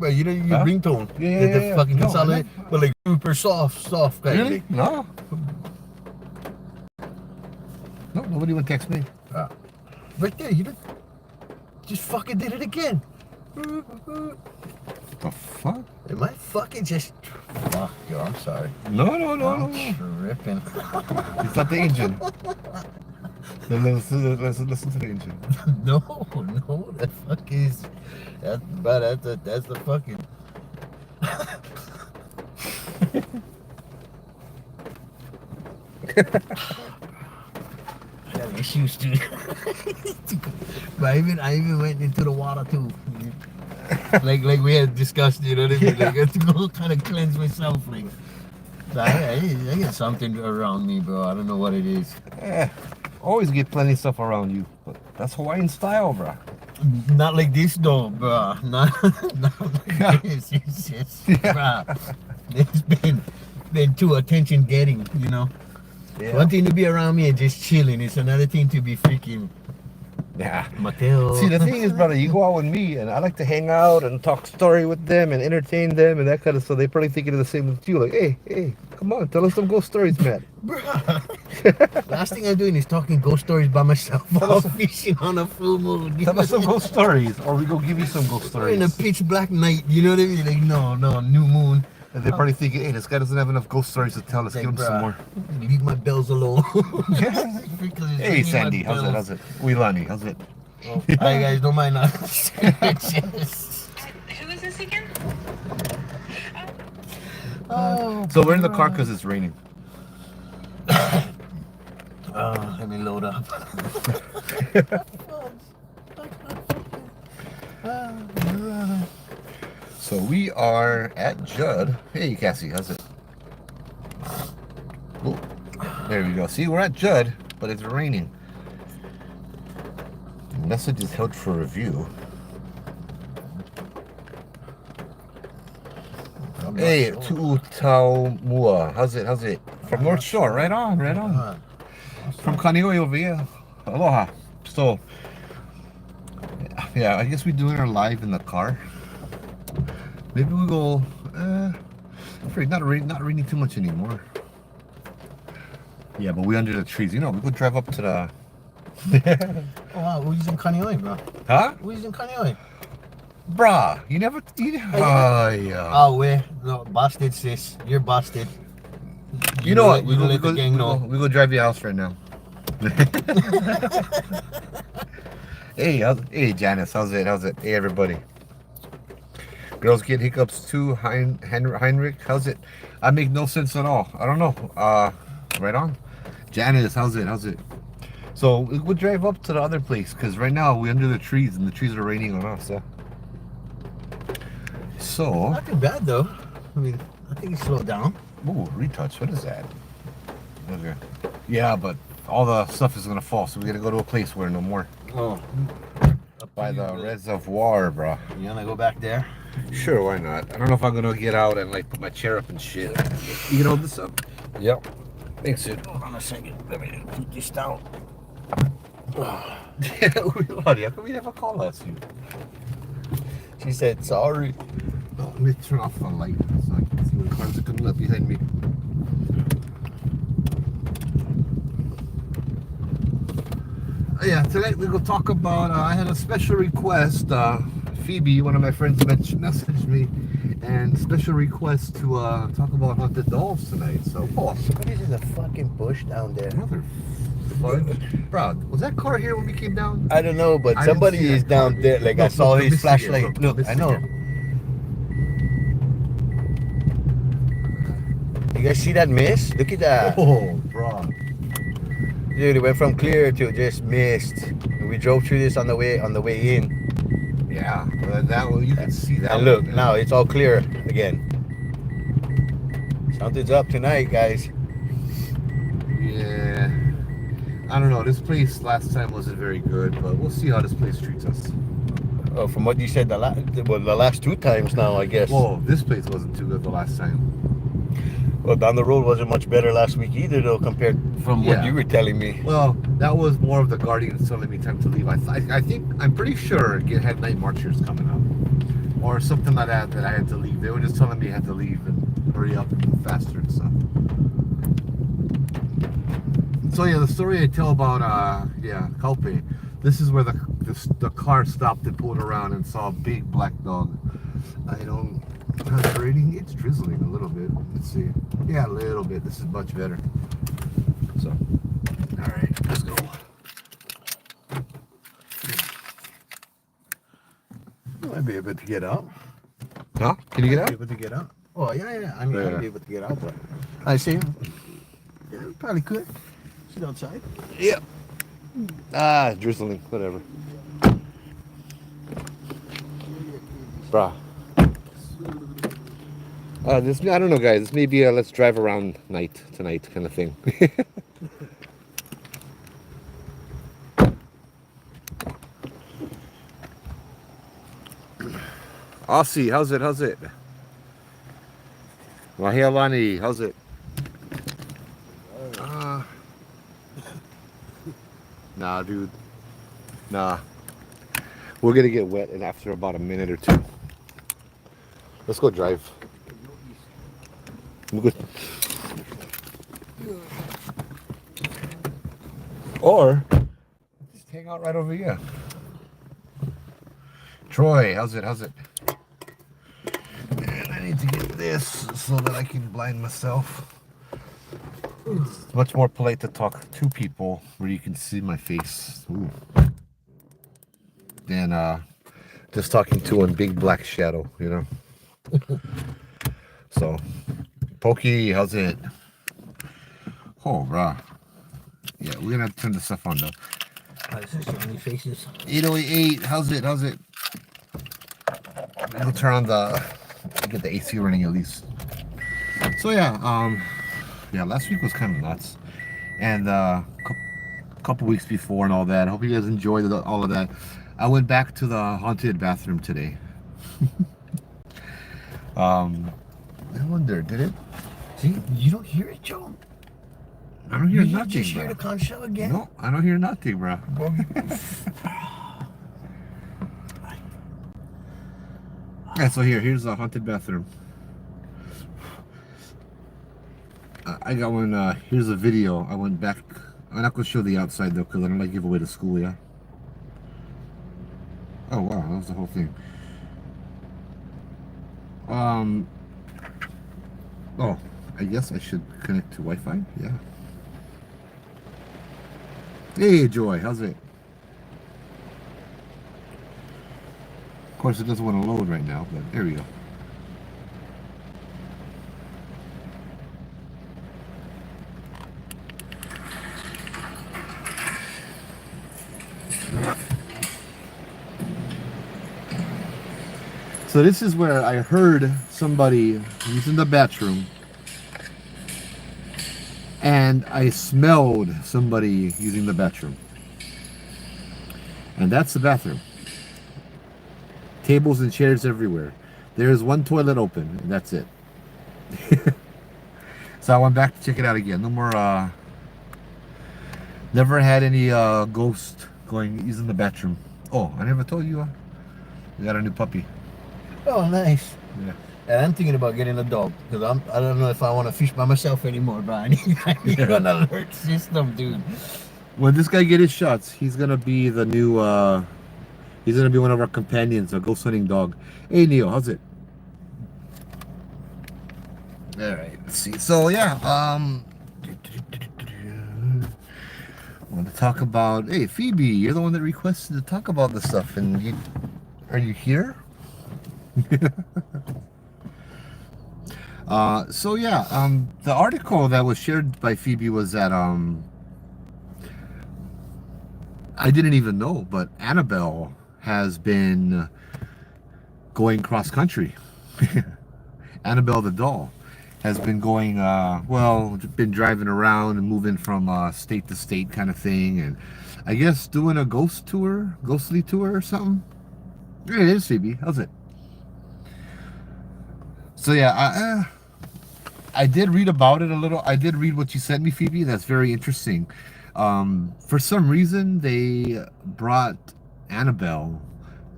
But you know your Huh? ringtone. Yeah. The fucking No, consolidate, but like super soft kind. Really? No. No, nobody would text me. Right there, you just fucking did it again. What the fuck? Am I fucking just? Fuck, yo, I'm sorry. No. I'm tripping. It's not the engine. Then listen to the engine. No, that fuck is. That's the fucking. I got issues, dude. But I even went into the water too. like we had discussed, you know what I mean? Like I had to go kind of cleanse myself, like. So I get something around me, bro. I don't know what it is. Always get plenty of stuff around you, but that's Hawaiian style, bro. Not like this though, bro. Not like this. It's just, bro. It's been too attention getting, you know. Yeah. One thing to be around me and just chilling. It's another thing to be freaking Yeah. Mateo. See, the thing is, brother, you go out with me, and I like to hang out and talk story with them and entertain them and that kind of stuff. They probably think it the same with you. Like, hey, come on, tell us some ghost stories, man. Bruh. Last thing I'm doing is talking ghost stories by myself while fishing on a full moon. Tell us some ghost stories, or we go give you some ghost stories. In a pitch black night, you know what I mean? Like, no, new moon. And they're probably thinking, hey, this guy doesn't have enough ghost stories to tell. Let's give him some more. Leave my bells alone. Hey, Sandy, how's it? Weilani, how's it? Oh, hi guys, don't mind us. Who is this again? So we're in the car because it's raining. Let me load up. So we are at Judd. Hey, Cassie, how's it? Oh, there we go. See, we're at Judd, but it's raining. The message is held for review. Hey, Tu'utaumua. How's it? From North Shore. Right on. From Kaneohe over here. Aloha. So, yeah, I guess we're doing our live in the car. Maybe we'll go, I'm afraid not raining too much anymore. Yeah, but we under the trees. You know, we could drive up to the... Oh wow, we're using Kaneohe, bro. Huh? We're using Kaneohe. Bruh, you never... Oh, yeah. Oh, we're no, busted, sis. You're busted. You know what? We gonna let the gang know. We go drive your house right now. Hey, Janice, how's it? Hey, everybody. Girls get hiccups too. Heinrich, how's it? I make no sense at all. I don't know. Right on. Janice, how's it? So we'll drive up to the other place because right now we're under the trees and the trees are raining on us. So. Not too bad though. I mean, I think you slowed down. Ooh, retouch. What is that? Okay. Yeah, but all the stuff is gonna fall, so we gotta go to a place where no more. Oh. By the reservoir, bro. You wanna go back there? Sure, why not? I don't know if I'm gonna get out and like put my chair up and shit. You can hold this up. Yep. Thanks, dude. Hold on a second. Let me put this down. Yeah, how come we never call us? She said sorry. Oh, let me turn off the light so I can see the cars are coming up behind me. Yeah, tonight we're going to talk about, I had a special request. Phoebe, one of my friends, messaged me, and special request to talk about haunted dolls tonight. So, What is in the fucking bush down there? mother fudge. Bro, was that car here when we came down? I don't know, but I didn't somebody see is that down car. there. Like I Look, saw look, his let me see flashlight. it. Look, Let me I see know. it. You guys see that mist? Look at that. Oh, bro. Dude, it went from clear to just mist. And we drove through this on the way in. Yeah, well, you can see that. And look, now it's all clear again. Something's up tonight, guys. Yeah. I don't know. This place last time wasn't very good, but we'll see how this place treats us. Oh, from what you said, the last two times now, I guess. Well, this place wasn't too good the last time. Well, down the road wasn't much better last week either, though, compared from what you were telling me. Well, that was more of the Guardians telling me time to leave. I'm pretty sure it had night marchers coming up. or something like that I had to leave. They were just telling me I had to leave and hurry up and move faster and stuff. So yeah, the story I tell about Calpe. This is where the car stopped and pulled around and saw a big black dog. I don't. How's the rating? It's drizzling a little bit. Let's see. Yeah, a little bit. This is much better. So, all right, let's go. I'd be able to get out. Huh? Can you get I'd out? be able to get out. Oh yeah. I mean, Yeah. I'd be able to get out, but I see. Yeah, probably could. Sit outside. Yep. Drizzling. Whatever. Bruh. This I don't know, guys. This may be a let's drive around night tonight kind of thing. Aussie, how's it? Wahialani, how's it? Nah, dude. Nah. We're gonna get wet in after about a minute or two. Let's go drive. I'm good. Or just hang out right over here. Troy, how's it? And I need to get this so that I can blind myself. It's much more polite to talk to people where you can see my face. Ooh. Than just talking to one big black shadow, you know. So, Pokey, how's it? Oh, rah. Yeah, we're gonna have to turn this stuff on though. This is showing faces. 808, how's it? We'll turn on get the AC running at least. So yeah, last week was kind of nuts, and couple weeks before and all that. I hope you guys enjoyed all of that. I went back to the haunted bathroom today. I wonder, did it? See, you don't hear it, Joe? I don't hear You nothing, just bro. hear the conch shell again? No, I don't hear nothing, bro. Yeah, so here's the haunted bathroom. I got one. Here's a video. I went back. I'm not gonna show the outside though, because I don't like to give away the school. Yeah. Oh wow, that was the whole thing. Oh, I guess I should connect to Wi-Fi. Yeah. Hey, Joy, how's it? Of course, it doesn't want to load right now, but there we go. So this is where I heard somebody using the bathroom, and I smelled somebody using the bathroom. And that's the bathroom. Tables and chairs everywhere. There's one toilet open, and that's it. So I went back to check it out again. No more, never had any ghost using the bathroom. Oh, I never told you, we got a new puppy. Oh, nice. Yeah. And I'm thinking about getting a dog because I don't know if I want to fish by myself anymore, bro. I need an alert system, dude. When this guy get his shots, he's gonna be the new. He's gonna be one of our companions, a ghost hunting dog. Hey, Neo, how's it? All right, let's see. So yeah, I want to talk about. Hey, Phoebe, you're the one that requested to talk about this stuff, and are you here? So yeah, the article that was shared by Phoebe was that I didn't even know, but Annabelle has been going cross country. Annabelle the doll has been going been driving around and moving from state to state kind of thing, and I guess doing a ghostly tour or something. There it is, Phoebe. How's it? So yeah, I did read about it a little. I did read what you sent me, Phoebe. That's very interesting. For some reason, they brought Annabelle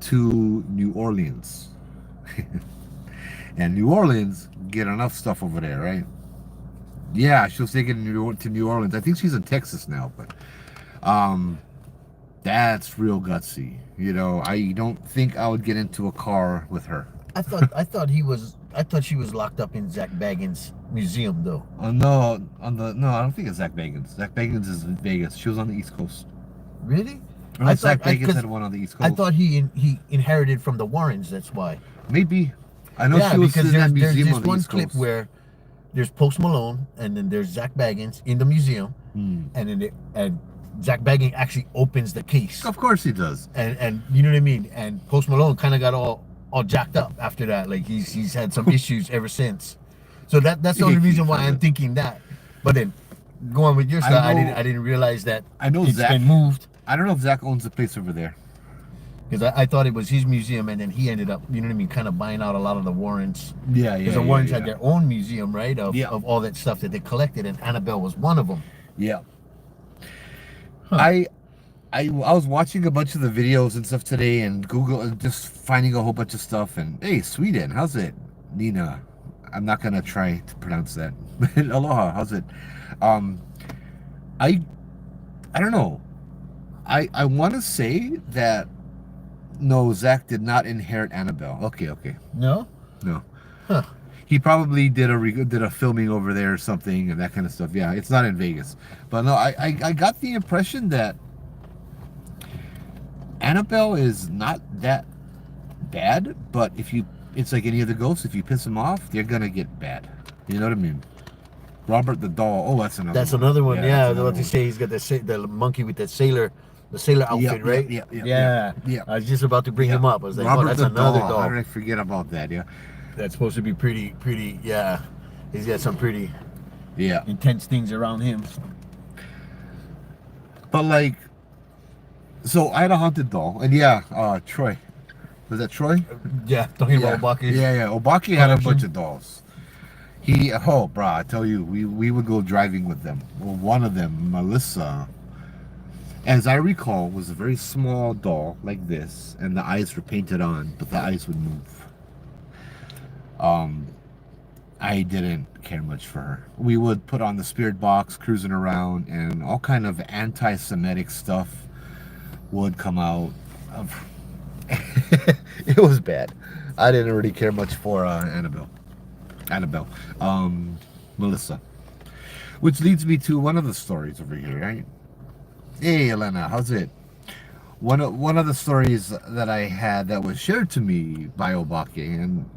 to New Orleans. And New Orleans get enough stuff over there, right? Yeah, she was taken to New Orleans. I think she's in Texas now, but um, that's real gutsy. You know, I don't think I would get into a car with her. I thought she was locked up in Zach Baggins' museum though. No, I don't think it's Zach Bagans. Zach Bagans is in Vegas. She was on the East Coast. Really? I Zach I- Bagans 'cause had one on the East Coast. I thought he inherited from the Warrens. That's why. Maybe. I know Yeah, she was because in that there's museum this on the one East clip Coast. where there's Post Malone and then there's Zach Baggins in the museum, Hmm. and Zach Baggins actually opens the case, Of course he does. and you know what I mean. And Post Malone kind of got all jacked up after that. Like he's had some issues ever since. So that's the only reason why I'm thinking that. But then going with your style, I didn't realize that I know it's Zach. been moved. I don't know if Zach owns the place over there. Because I thought it was his museum, and then he ended up, you know what I mean, kind of buying out a lot of the Warrens. Yeah, Because the Warrens had their own museum, right, of Yeah. all that stuff that they collected, and Annabelle was one of them. Yeah. Huh. I was watching a bunch of the videos and stuff today, and Google, and just finding a whole bunch of stuff. And hey, Sweden, how's it? Nina, I'm not gonna try to pronounce that. Aloha, how's it? I don't know. I want to say that no, Zach did not inherit Annabelle. Okay. No? No. Huh. He probably did a filming over there or something and that kind of stuff. Yeah, it's not in Vegas. But no, I got the impression that Annabelle is not that bad, but it's like any other ghost. If you piss them off, they're gonna get bad. You know what I mean? Robert the doll. Oh, that's another. That's another one. Yeah, that's another what they one. say, he's got the monkey with the sailor outfit, right? Yeah. I was just about to bring him up. I was like, Robert oh, that's the another doll. doll. How did I forget about that? Yeah. That's supposed to be pretty. Yeah, he's got some pretty Yeah. intense things around him. But like, so I had a haunted doll, and yeah, Troy. Was that Troy? Yeah, talking about Obaki. Yeah. Obaki had a Collection. bunch of dolls. Brah, I tell you, we would go driving with them. Well, one of them, Melissa, as I recall, was a very small doll like this, and the eyes were painted on, but the eyes would move. I didn't care much for her. We would put on the spirit box, cruising around, and all kind of anti-Semitic stuff would come out. It was bad. I didn't really care much for Annabelle, Melissa. Which leads me to one of the stories over here, right? Hey, Elena, how's it? One of the stories that I had that was shared to me by Obake, and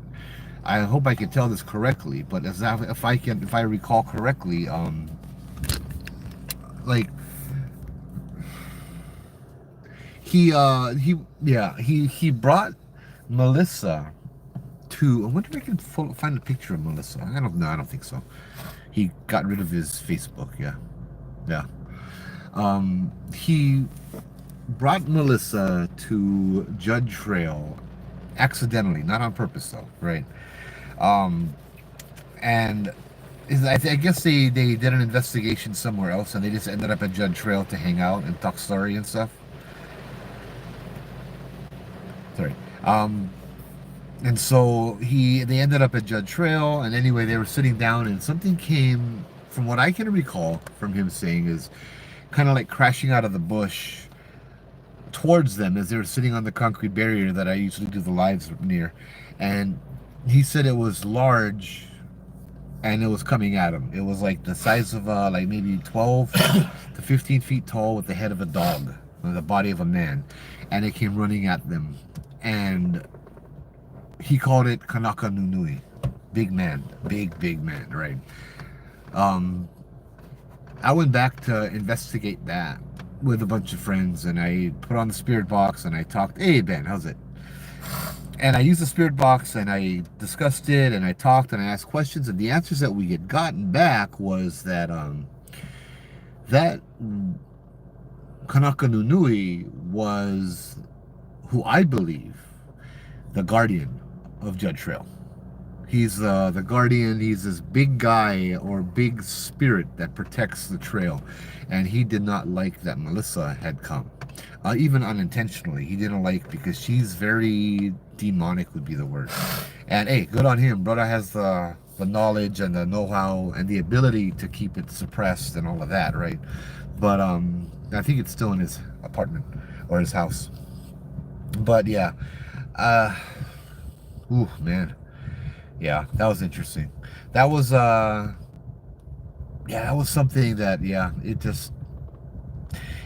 I hope I can tell this correctly, but if I recall correctly, like he brought Melissa to. I wonder if I can find a picture of Melissa. I don't think so. He got rid of his Facebook. Yeah. He brought Melissa to Judd Trail accidentally, not on purpose though, right? And I guess they did an investigation somewhere else, and they just ended up at Judd Trail to hang out and talk story and stuff. Sorry. And so they ended up at Judd Trail, and anyway, they were sitting down, and something came, from what I can recall from him saying, is kind of like crashing out of the bush towards them as they were sitting on the concrete barrier that I usually do the lives near. And he said it was large, and it was coming at him. It was like the size of like maybe 12 to 15 feet tall, with the head of a dog and the body of a man, and it came running at them. And he called it Kanaka Nunui, big man, big man, right? I went back to investigate that with a bunch of friends, and I put on the spirit box and I talked. Hey Ben, how's it? And I used the spirit box and I discussed it, and I talked and I asked questions, and the answers that we had gotten back was that that Kanaka Nunui was, who I believe, the guardian of Judd Trail. He's the guardian. He's this big guy or big spirit that protects the trail, and he did not like that Melissa had come, even unintentionally. He didn't like because she's very demonic would be the word. And hey, good on him. Brother has the knowledge and the know-how and the ability to keep it suppressed and all of that, right? But I think it's still in his apartment or his house. But yeah, ooh man. Yeah, that was interesting. That was yeah, that was something that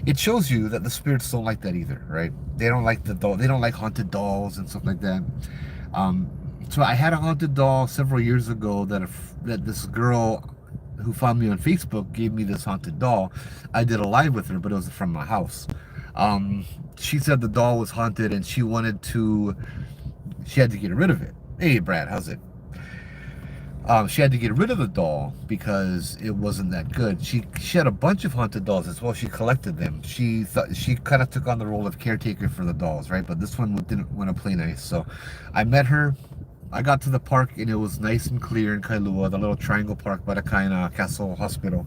it shows you that the spirits don't like that either, right? They don't like the doll. They don't like haunted dolls and stuff like that. Um, so I had a haunted doll several years ago that this girl who found me on Facebook gave me this haunted doll. I did a live with her, but it was from my house. She said the doll was haunted and she had to get rid of it. Hey Brad, how's it? She had to get rid of the doll because it wasn't that good. She had a bunch of haunted dolls as well. She collected them. She thought she kind of took on the role of caretaker for the dolls, right? But this one didn't want to play nice. So I met her. I got to the park and it was nice and clear in Kailua, the little triangle park by the Kaina Castle Hospital.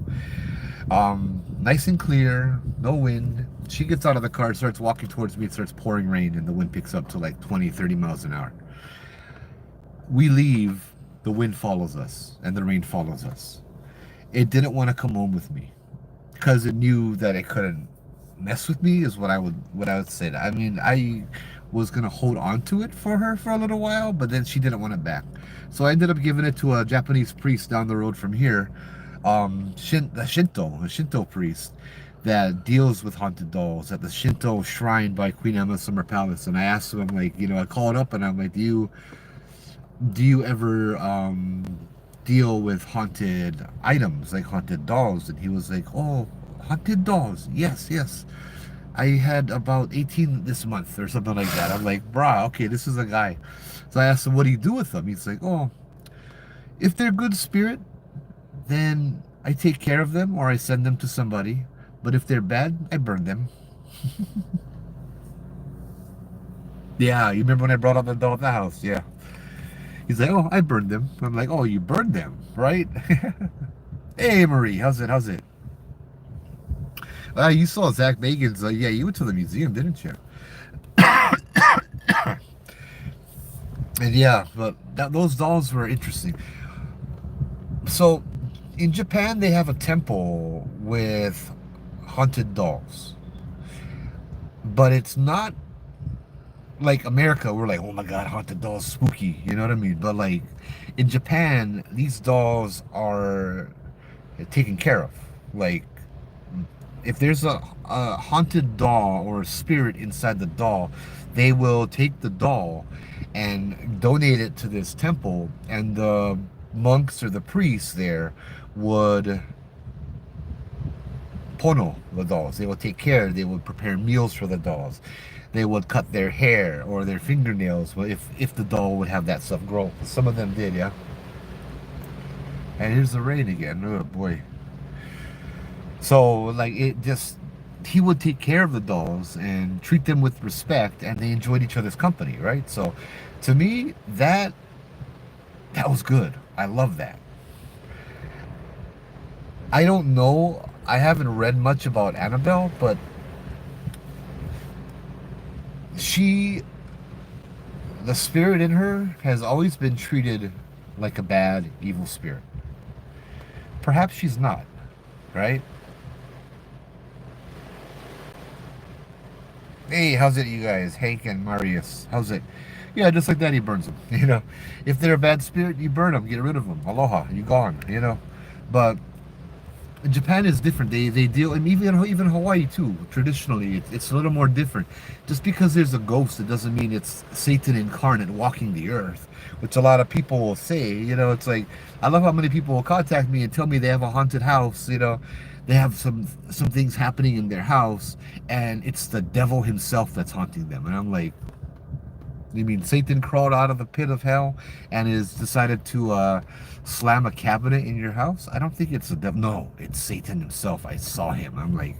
Nice and clear, no wind. She gets out of the car, starts walking towards me. It starts pouring rain and the wind picks up to like 20, 30 miles an hour. We leave. The wind follows us and the rain follows us. It didn't want to come home with me because it knew that it couldn't mess with me is what I would say. I mean, I was gonna hold on to it for her for a little while, but then she didn't want it back. So I ended up giving it to a Japanese priest down the road from here, a Shinto priest that deals with haunted dolls at the Shinto shrine by Queen Emma Summer Palace. And I asked him, I'm like, I called up and I'm like, do you ever deal with haunted items like haunted dolls? And he was like, oh, haunted dolls, yes, I had about 18 this month or something like that. I'm like, brah, okay, this is a guy. So I asked him, what do you do with them? He's like, oh, if they're good spirit, then I take care of them or I send them to somebody, but if they're bad, I burn them. Yeah, you remember when I brought up the doll at the house? Yeah. He's like, oh, I burned them. I'm like, oh, you burned them, right? Hey, Marie, how's it? You saw Zach Bagans. Yeah, you went to the museum, didn't you? And yeah, but those dolls were interesting. So, in Japan, they have a temple with haunted dolls. But it's not like America, we're like, oh my god, haunted dolls, spooky, you know what I mean? But like in Japan, these dolls are taken care of. Like if there's a haunted doll or a spirit inside the doll, they will take the doll and donate it to this temple, and the monks or the priests there would pono the dolls. They would take care, they would prepare meals for the dolls. They would cut their hair or their fingernails if the doll would have that stuff grow. Some of them did, yeah. And here's the rain again. Oh boy. So like he would take care of the dolls and treat them with respect, and they enjoyed each other's company, right? So to me, that was good. I love that. I don't know. I haven't read much about Annabelle, but the spirit in her has always been treated like a bad, evil spirit. Perhaps she's not, right? Hey, how's it, you guys? Hank and Marius, how's it? Yeah, just like that, he burns them. If they're a bad spirit, you burn them, get rid of them. Aloha, you gone. But Japan is different. They deal, and even Hawaii too. Traditionally, it's a little more different. Just because there's a ghost, it doesn't mean it's Satan incarnate walking the earth, which a lot of people will say. It's like, I love how many people will contact me and tell me they have a haunted house. They have some things happening in their house, and it's the devil himself that's haunting them. And I'm like, you mean Satan crawled out of the pit of hell and has decided to slam a cabinet in your house? I don't think it's the devil. No, it's Satan himself. I saw him. I'm like,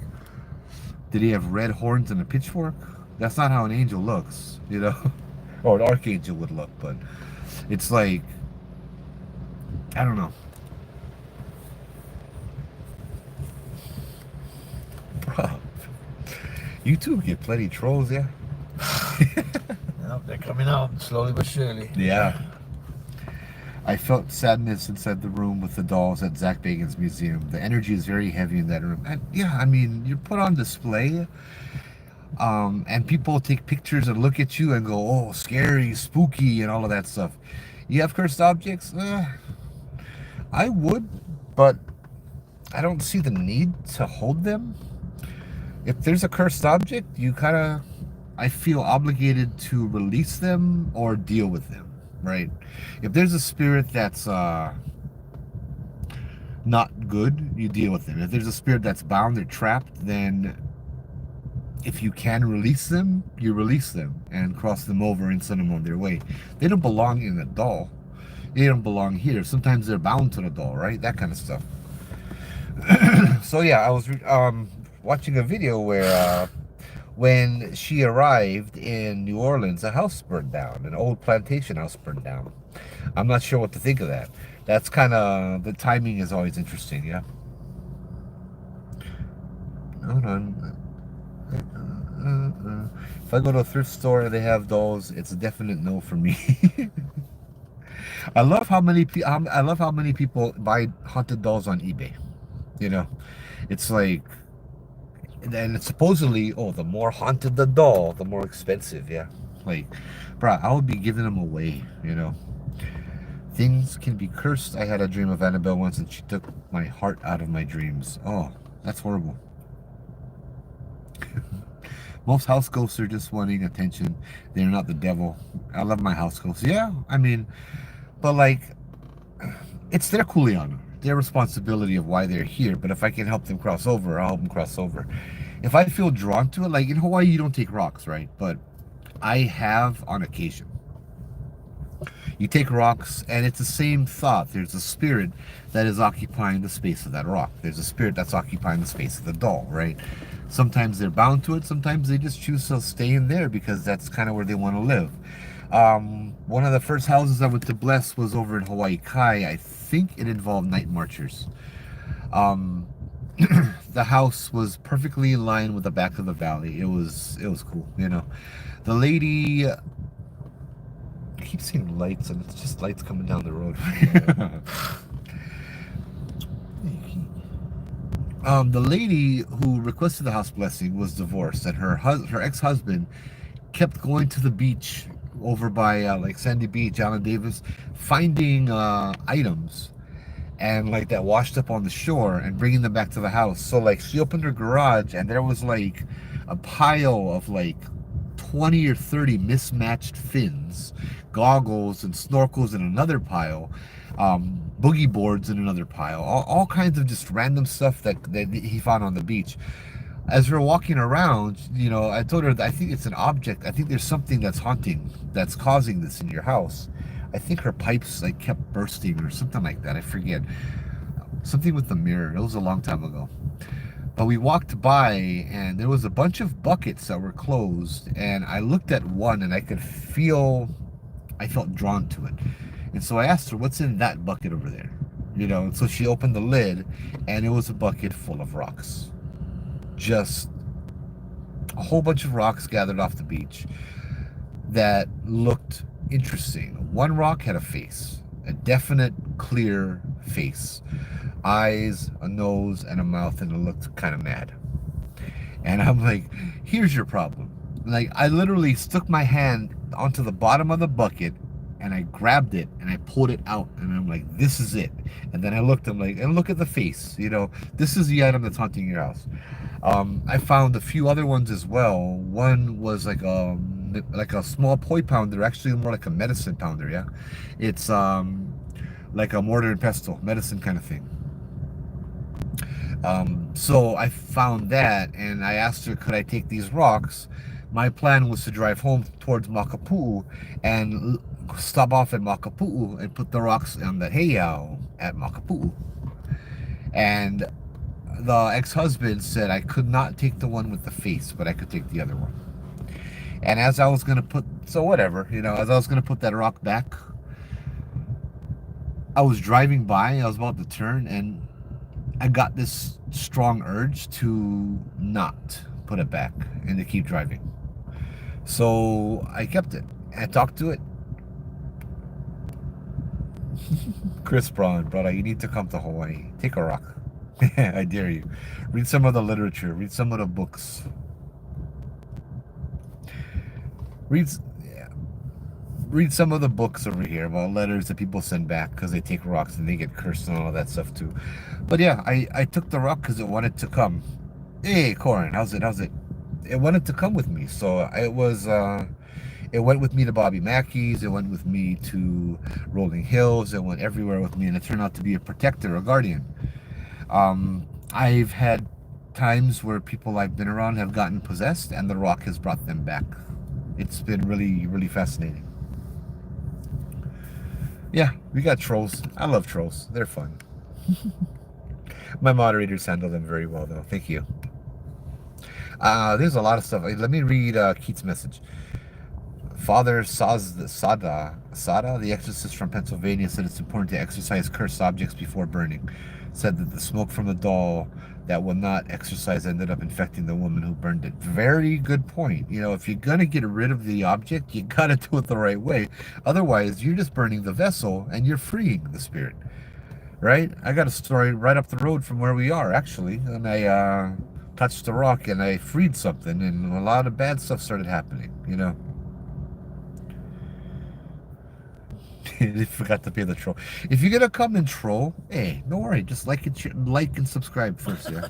did he have red horns and a pitchfork? That's not how an angel looks, or an archangel would look. But it's like, I don't know. Bro, you two get plenty trolls, yeah? Yeah, they're coming out slowly but surely. Yeah. I felt sadness inside the room with the dolls at Zach Bagan's museum. The energy is very heavy in that room. And yeah, I mean, you're put on display, and people take pictures and look at you and go, oh, scary, spooky, and all of that stuff. You have cursed objects? I would, but I don't see the need to hold them. If there's a cursed object, you kind of, I feel obligated to release them or deal with them, right? If there's a spirit that's not good, you deal with them. If there's a spirit that's bound or trapped, then if you can release them, you release them and cross them over and send them on their way. They don't belong in a doll. They don't belong here. Sometimes they're bound to the doll, right? That kind of stuff. So yeah, I was watching a video where when she arrived in New Orleans, a house burned down, an old plantation house burned down. I'm not sure what to think of that. That's kind of, the timing is always interesting, yeah. Hold on. If I go to a thrift store and they have dolls, it's a definite no for me. I love how many people buy haunted dolls on eBay. You know, it's like, and it's supposedly, oh, the more haunted the doll, the more expensive. Yeah, like, bruh, I would be giving them away. You know, things can be cursed. I had a dream of Annabelle once, and she took my heart out of my dreams. Oh, that's horrible. Most house ghosts are just wanting attention. They're not the devil. I love my house ghosts. Yeah, I mean, but like, it's their kuleana, their responsibility of why they're here. But if I can help them cross over, I'll help them cross over. If I feel drawn to it, like in Hawaii, you don't take rocks, right? But I have on occasion. You take rocks, and it's the same thought. There's a spirit that is occupying the space of that rock. There's a spirit that's occupying the space of the doll, right? Sometimes they're bound to it. Sometimes they just choose to stay in there because that's kind of where they want to live. One of the first houses I went to bless was over in Hawaii Kai. I think it involved night marchers. The house was perfectly in line with the back of the valley. It was cool, you know. The lady, I keep seeing lights, and it's just lights coming down the road. The lady who requested the house blessing was divorced, and her ex-husband kept going to the beach over by like Sandy Beach, Allen Davis, finding items and like that washed up on the shore and bringing them back to the house. So like she opened her garage and there was like a pile of like 20 or 30 mismatched fins, goggles and snorkels in another pile, boogie boards in another pile, all kinds of just random stuff that he found on the beach. As we're walking around, you know, I told her that I think it's an object. I think there's something that's haunting, that's causing this in your house. I think her pipes like kept bursting or something like that. I forget. Something with the mirror. It was a long time ago. But we walked by and there was a bunch of buckets that were closed, and I looked at one and I felt drawn to it. And so I asked her, what's in that bucket over there? You know, and so she opened the lid and it was a bucket full of rocks. Just a whole bunch of rocks gathered off the beach that looked interesting. One rock had a face, a definite, clear face. Eyes, a nose, and a mouth, and it looked kind of mad. And I'm like, here's your problem. Like, I literally stuck my hand onto the bottom of the bucket and I grabbed it and I pulled it out and I'm like, this is it. And then I looked, I'm like, and look at the face, you know, this is the item that's haunting your house. I found a few other ones as well. One was like a small poi pounder, actually more like a medicine pounder, yeah. It's like a mortar and pestle, medicine kind of thing. So I found that and I asked her, could I take these rocks? My plan was to drive home towards Makapu'u and stop off at Makapu'u and put the rocks on the heiau at Makapu'u. And the ex-husband said I could not take the one with the face, but I could take the other one. And as I was gonna put, so whatever, you know, as I was gonna put that rock back, I was driving by, I was about to turn, and I got this strong urge to not put it back and to keep driving. So I kept it. I talked to it. Chris Braun, brother, you need to come to Hawaii. Take a rock. I dare you. Read some of the literature. Read some of the books. Read, yeah, read some of the books over here about letters that people send back because they take rocks and they get cursed and all of that stuff too. But yeah, I took the rock because it wanted to come. Hey, Corin, how's it? How's it? It wanted to come with me, so it was. It went with me to Bobby Mackey's. It went with me to Rolling Hills. It went everywhere with me, and it turned out to be a protector, a guardian. I've had times where people I've been around have gotten possessed, and the rock has brought them back. It's been really, really fascinating. Yeah, we got trolls. I love trolls. They're fun. My moderators handle them very well, though. Thank you. There's a lot of stuff. Let me read Keith's message. Father Sada, the exorcist from Pennsylvania, said it's important to exorcise cursed objects before burning. Said that the smoke from the doll that will not exorcise ended up infecting the woman who burned it. Very good point. You know, if you're going to get rid of the object, you got to do it the right way. Otherwise, you're just burning the vessel and you're freeing the spirit. Right? I got a story right up the road from where we are, actually. And I touched the rock and I freed something, and a lot of bad stuff started happening, you know. They forgot to pay the troll. If you're gonna come and troll, hey, don't worry. Just like and subscribe first, yeah.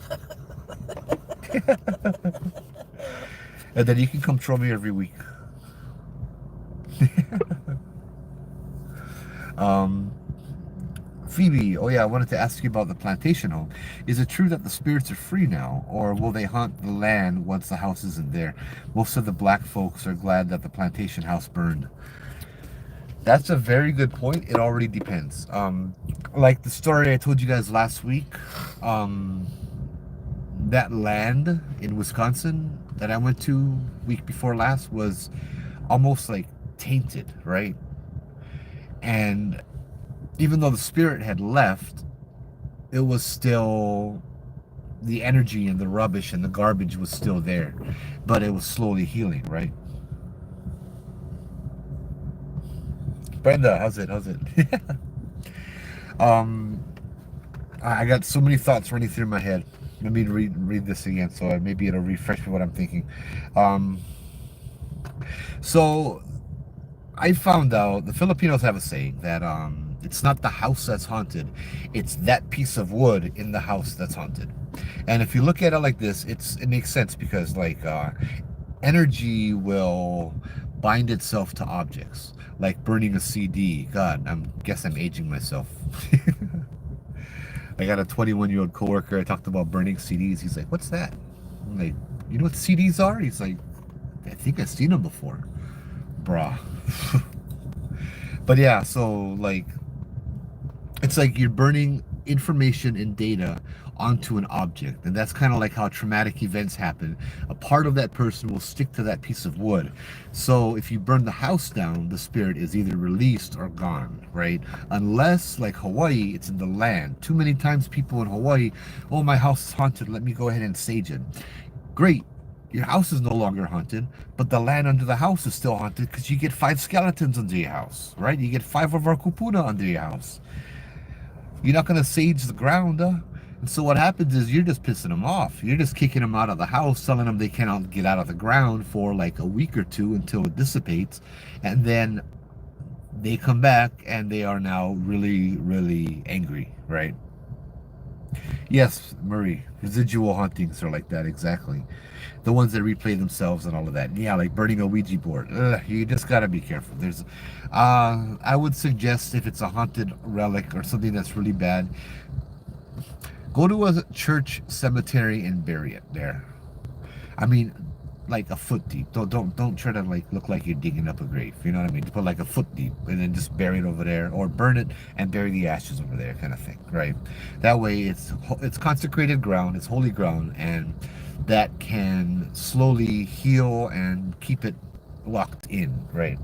And then you can come troll me every week. Phoebe, oh yeah, I wanted to ask you about the plantation home. Is it true that the spirits are free now, or will they haunt the land once the house isn't there? Most of the black folks are glad that the plantation house burned. That's a very good point. It already depends. Like the story I told you guys last week, that land in Wisconsin that I went to week before last was almost like tainted, right? And even though the spirit had left, it was still, the energy and the rubbish and the garbage was still there, but it was slowly healing, right? Brenda, how's it? I got so many thoughts running through my head. Let me read this again, so maybe it'll refresh me what I'm thinking. So I found out the Filipinos have a saying that it's not the house that's haunted, it's that piece of wood in the house that's haunted. And if you look at it like this, it makes sense, because like energy will bind itself to objects, like burning a CD. God, guess I'm aging myself. I got a 21-year-old coworker. I talked about burning CDs. He's like, "What's that?" I'm like, "You know what CDs are?" He's like, "I think I've seen them before." Bruh. But yeah, so like, it's like you're burning information and data onto an object, and that's kind of like how traumatic events happen. A part of that person will stick to that piece of wood. So if you burn the house down, the spirit is either released or gone, right? Unless, like Hawaii, it's in the land. Too many times people in Hawaii, "Oh, my house is haunted, let me go ahead and sage it." Great, your house is no longer haunted, but the land under the house is still haunted, because you get 5 skeletons under your house, right? You get 5 of our kupuna under your house. You're not going to sage the ground, And so what happens is you're just pissing them off. You're just kicking them out of the house, telling them they cannot get out of the ground for like a week or two until it dissipates. And then they come back and they are now really, really angry, right? Yes, Murray, residual hauntings are like that, exactly. The ones that replay themselves and all of that. Yeah, like burning a Ouija board. You just gotta be careful. I would suggest, if it's a haunted relic or something that's really bad, go to a church cemetery and bury it there. I mean, like a foot deep. Don't try to like look like you're digging up a grave. You know what I mean? Put like a foot deep and then just bury it over there, or burn it and bury the ashes over there, kind of thing, right? That way, it's consecrated ground, it's holy ground, and that can slowly heal and keep it locked in, right?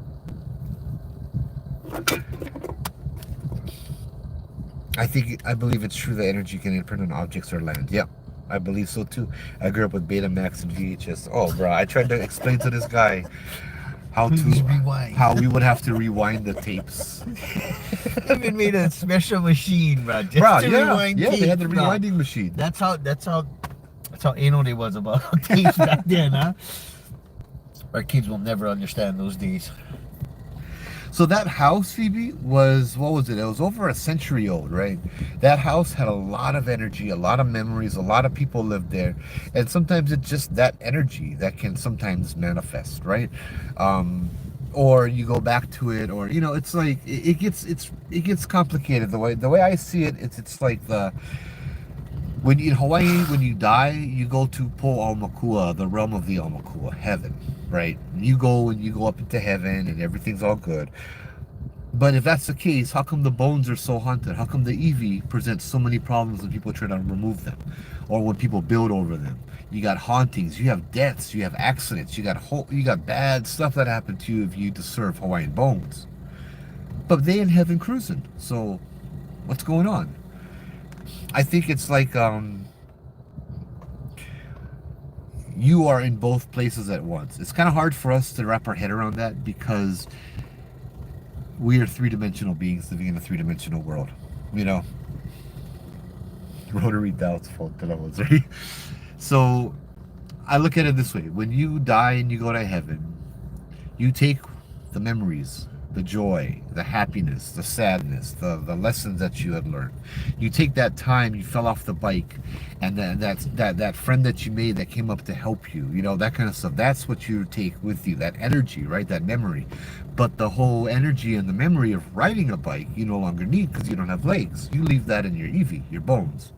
I believe it's true that energy can imprint on objects or land. Yep. I believe so too. I grew up with Betamax and VHS. Oh, bro, I tried to explain to this guy how Rewind. how we would have to rewind the tapes. Even made a special machine, bro. Just Bro, to yeah, rewind yeah, they had the tapes, bro. rewinding machine. That's how anal they was about tapes back then, huh? Our kids will never understand those days. So that house, Phoebe, was, what was it? It was over a century old, right? That house had a lot of energy, a lot of memories, a lot of people lived there. And sometimes it's just that energy that can sometimes manifest, right? Or you go back to it, or you know, it's like it gets complicated. The way I see it, it's like when in Hawaii, when you die, you go to Po Aumakua, the realm of the Aumakua, heaven, right? You go up into heaven and everything's all good. But if that's the case, how come the bones are so haunted? How come the Eevee presents so many problems when people try to remove them, or when people build over them? You got hauntings, you have deaths, you have accidents, you got bad stuff that happened to you if you disturb Hawaiian bones. But they in heaven cruising. So what's going on? I think it's like you are in both places at once. It's kind of hard for us to wrap our head around that because we are three-dimensional beings living in a three-dimensional world. You know, rotary doubts fault that I was right. So I look at it this way: when you die and you go to heaven, you take the memories, the joy, the happiness, the sadness, the lessons that you had learned. You take that time you fell off the bike, and that friend that you made that came up to help you, you know, that kind of stuff. That's what you take with you, that energy, right? That memory. But the whole energy and the memory of riding a bike, you no longer need because you don't have legs. You leave that in your Eevee, your bones.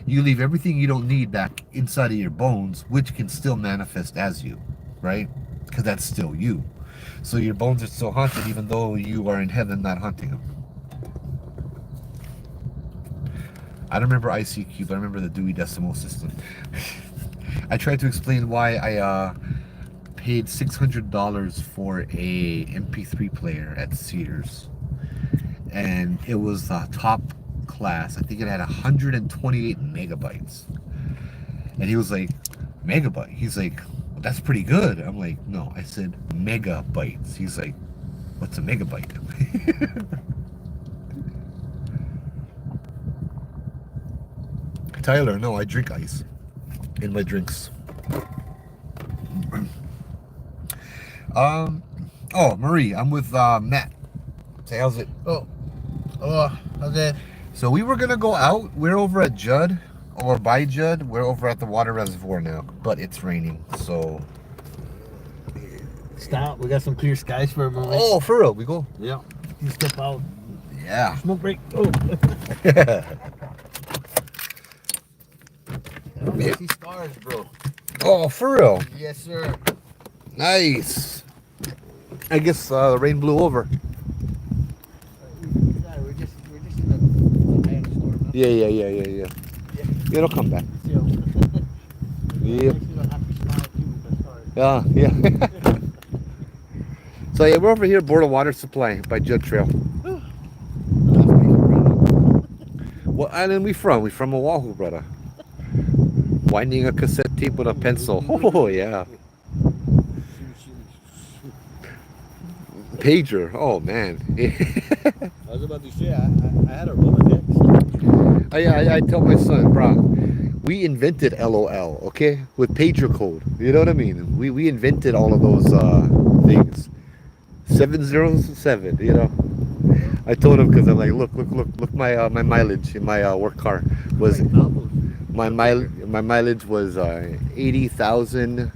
You leave everything you don't need back inside of your bones, which can still manifest as you, right? Because that's still you. So your bones are still haunted even though you are in heaven not haunting them. I don't remember ICQ, but I remember the Dewey Decimal System. I tried to explain why I paid $600 for a MP3 player at Sears. And it was the top class. I think it had 128 megabytes. And he was like, megabyte? He's like, that's pretty good. I'm like, no, I said megabytes. He's like, what's a megabyte? Tyler, no, I drink ice in my drinks. Oh, Marie, I'm with Matt. Say, how's it? Oh, how's that? So we were gonna go out. We're over at Judd, or by Judd. We're over at the water reservoir now, but it's raining, so. Stop. We got some clear skies for a moment. Oh, for real, we go. Yeah. You step out. Yeah. Smoke break. Oh. I see stars, bro. Oh, for real. Yes, sir. Nice. I guess the rain blew over. Yeah, we're just in the high storm. Huh? Yeah. It'll come back. Still. Yep. Makes you a happy smile too, the stars. Yeah. So yeah, we're over here, Board of Water Supply by Judd Trail. What island we from? We from Oahu, brother. Winding a cassette tape with a pencil. Oh yeah. Pager. Oh man. I was about to say, I had a Rolodex. I tell my son, bro, we invented LOL, okay, with pager code. You know what I mean? We invented all of those things. 707. You know. I told him because I'm like, look, my my mileage in my work car was my mileage was 80,000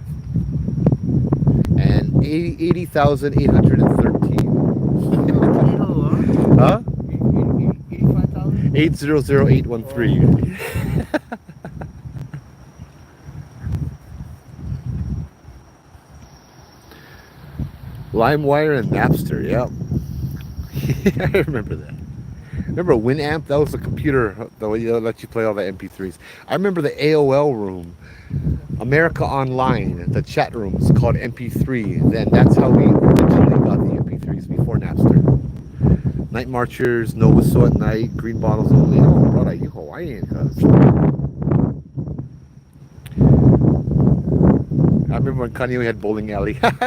and 80,813. Huh? 85,000? 800813. LimeWire and Napster, yep. I remember that. Remember Winamp? That was the computer that would let you play all the MP3s. I remember the AOL room, America Online, the chat rooms called MP3. Then that's how we originally got the MP3s before Napster. Night Marchers, No Whistle at Night, Green Bottles Only. Oh, brother, you Hawaiian, cuz. I remember when Kanye had Bowling Alley. Oh,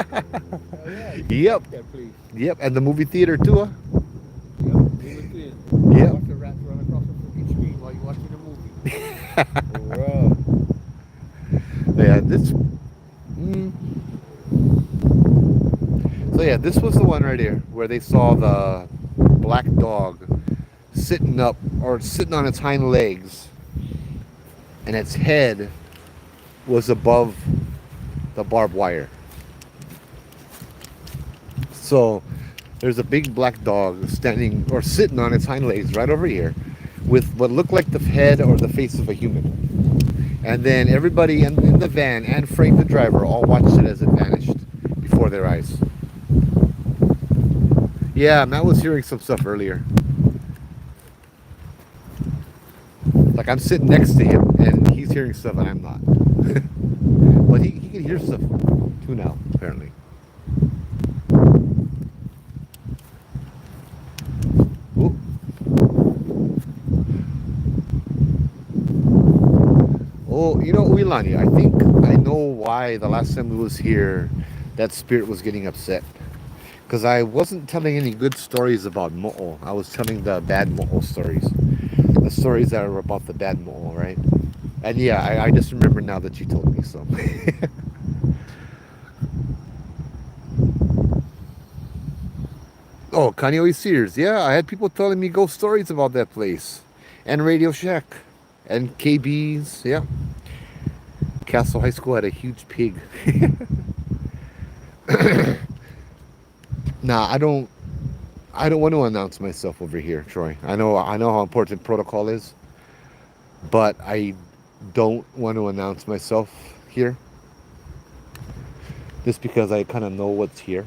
yeah. Yep. That place. Yep, and the movie theater too, huh? Yep. They look good. Yep. Watch the rats run across the freaking screen while you're watching the movie. Bruh. Yeah, this. So yeah, this was the one right here where they saw the black dog sitting up or sitting on its hind legs, and its head was above the barbed wire. So there's a big black dog standing or sitting on its hind legs right over here with what looked like the head or the face of a human. And then everybody in the van and Frank the driver all watched it as it vanished before their eyes. Yeah, Matt was hearing some stuff earlier. Like I'm sitting next to him and he's hearing stuff and I'm not. But he can hear stuff too now, apparently. Ooh. Oh, you know, Uilani, I think I know why the last time we was here, that spirit was getting upset. Because I wasn't telling any good stories about Mo'o. I was telling the bad Mo'o stories. The stories that are about the bad Mo'o, right? And yeah, I just remember now that you told me so. Oh, Kanye Sears. Yeah, I had people telling me ghost stories about that place. And Radio Shack. And KB's. Yeah. Castle High School had a huge pig. Nah, I don't want to announce myself over here, Troy. I know how important protocol is, but I don't want to announce myself here. Just because I kind of know what's here.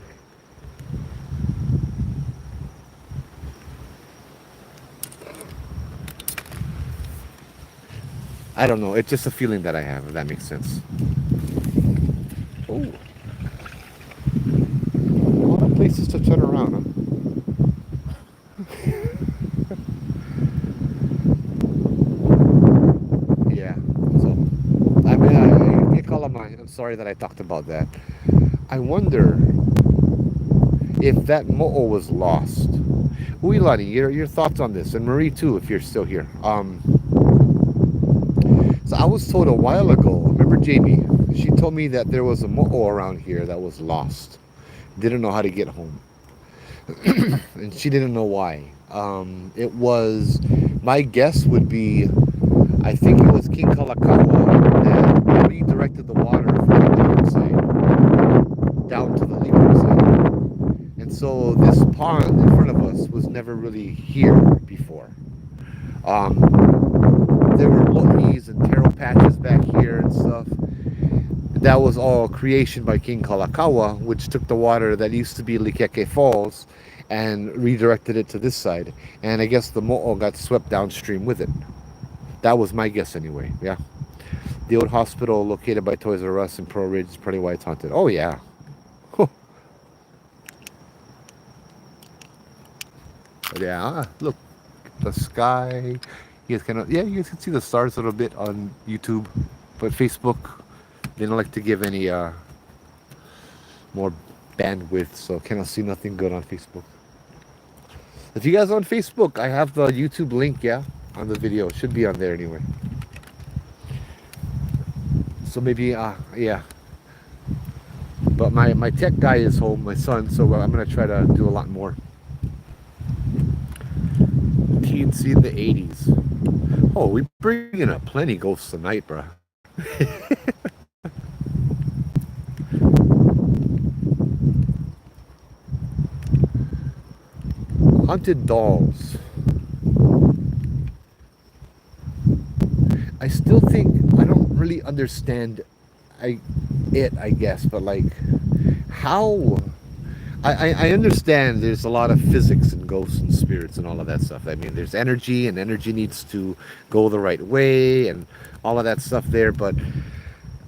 I don't know. It's just a feeling that I have, if that makes sense. Oh. A lot of places to turn around, huh? Yeah. So, I mean, I'm sorry that I talked about that. I wonder if that Mo'o was lost. Uilani, your thoughts on this, and Marie too, if you're still here. So I was told a while ago, remember Jamie? She told me that there was a Mo'o around here that was lost. Didn't know how to get home. And she didn't know why. It was, my guess would be, I think it was King Kalakaua that redirected the water from the leeward side down to the leeward side. And so this pond in front of us was never really here before. There were lo'is and taro patches back here and stuff. That was all creation by King Kalakaua, which took the water that used to be Likeke Falls and redirected it to this side. And I guess the Mo'o got swept downstream with it. That was my guess anyway, yeah. The old hospital located by Toys R Us in Pearl Ridge is probably why it's haunted. Oh yeah. But yeah, look, the sky. You guys you guys can see the stars a little bit on YouTube, but Facebook, they don't like to give any more bandwidth, so cannot see nothing good on Facebook. If you guys are on Facebook, I have the YouTube link, yeah, on the video. It should be on there anyway. So maybe, yeah. But my tech guy is home, my son, so I'm gonna try to do a lot more. TNC in the 80s. Oh, we bringing up plenty ghosts tonight, bruh. Haunted dolls. I still think I don't really understand I guess, but like how I understand there's a lot of physics and ghosts and spirits and all of that stuff. I mean, there's energy and energy needs to go the right way and all of that stuff there, but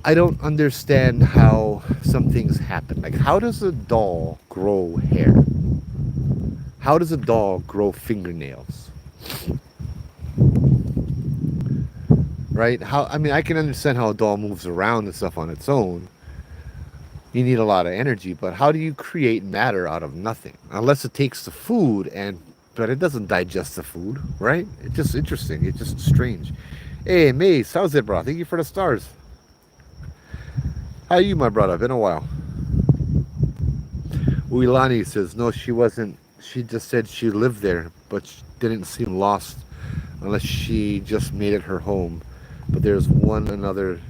I don't understand how some things happen. Like, how does a doll grow hair? how does a dog grow fingernails? Right? How? I mean, I can understand how a dog moves around and stuff on its own. You need a lot of energy, but how do you create matter out of nothing? Unless it takes the food but it doesn't digest the food, right? It's just interesting. It's just strange. Hey, Mace, how's it, bro? Thank you for the stars. How are you, my brother? Been a while. Uilani says, no, she wasn't. She just said she lived there, but she didn't seem lost unless she just made it her home. But there's one other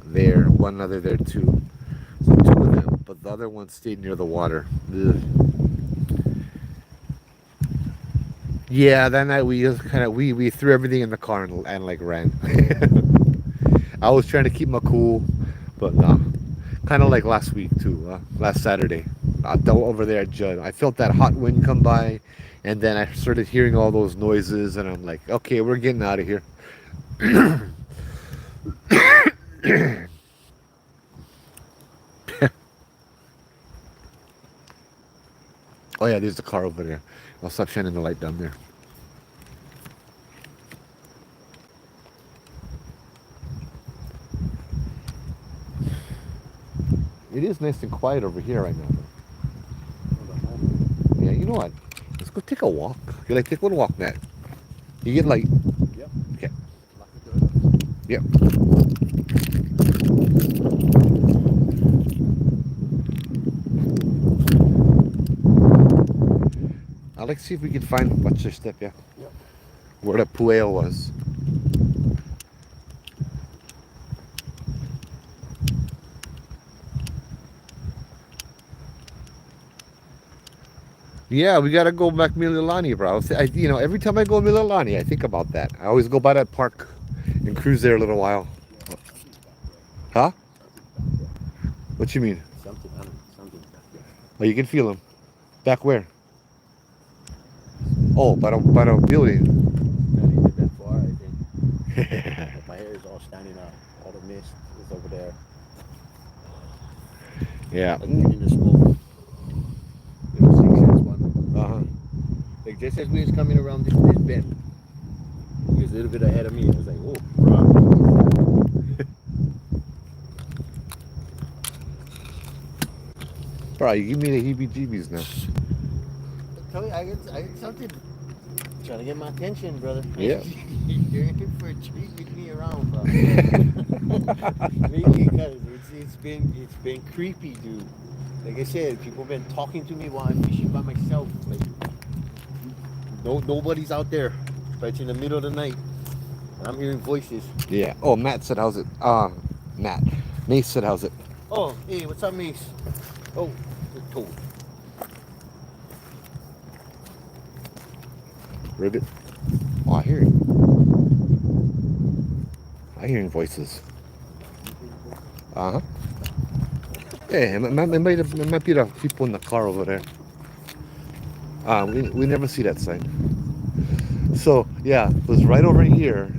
there too. So two of them, but the other one stayed near the water. Ugh. Yeah, that night we just kind of we threw everything in the car and like ran. I was trying to keep my cool, but nah. Kind of like last week too, last Saturday. Over there at Judd, I felt that hot wind come by, and then I started hearing all those noises, and I'm like, okay, we're getting out of here. Oh yeah, there's the car over there. I'll stop shining the light down there. It is nice and quiet over here right now. Yeah, you know what? Let's go take a walk. You like take one walk, Matt? You get light. Yep. Okay. Yep. I'd like to see if we can find what's your step, yeah? Yep. Where the pueo was. Yeah, we gotta go back Mililani, bro. Every time I go to Mililani, I think about that. I always go by that park and cruise there a little while. Huh? What you mean? Something back there. Oh, you can feel them. Back where? Oh, by the building. Not even that far, I think. But my hair is all standing up. All the mist is over there. Yeah. Like in the smoke. There was 6 years one. Uh-huh. Like just as we was coming around this bend, he was a little bit ahead of me. I was like, oh, bro. Bro, you give me the heebie-jeebies now. Tell you, I get something. Trying to get my attention, brother. Yeah. You're in for a treat with me around, bro. Really, because it's been creepy, dude. Like I said, people have been talking to me while I'm fishing by myself. Like, nobody's out there. But it's in the middle of the night, and I'm hearing voices. Yeah. Oh, Matt said, how's it? Matt. Mace said, how's it? Oh, hey, what's up, Mace? Oh, it's cold. Ribbit. Oh, I hear him. I hear voices. Uh-huh. Yeah, it might be the people in the car over there. We never see that sign. So, yeah, it was right over here.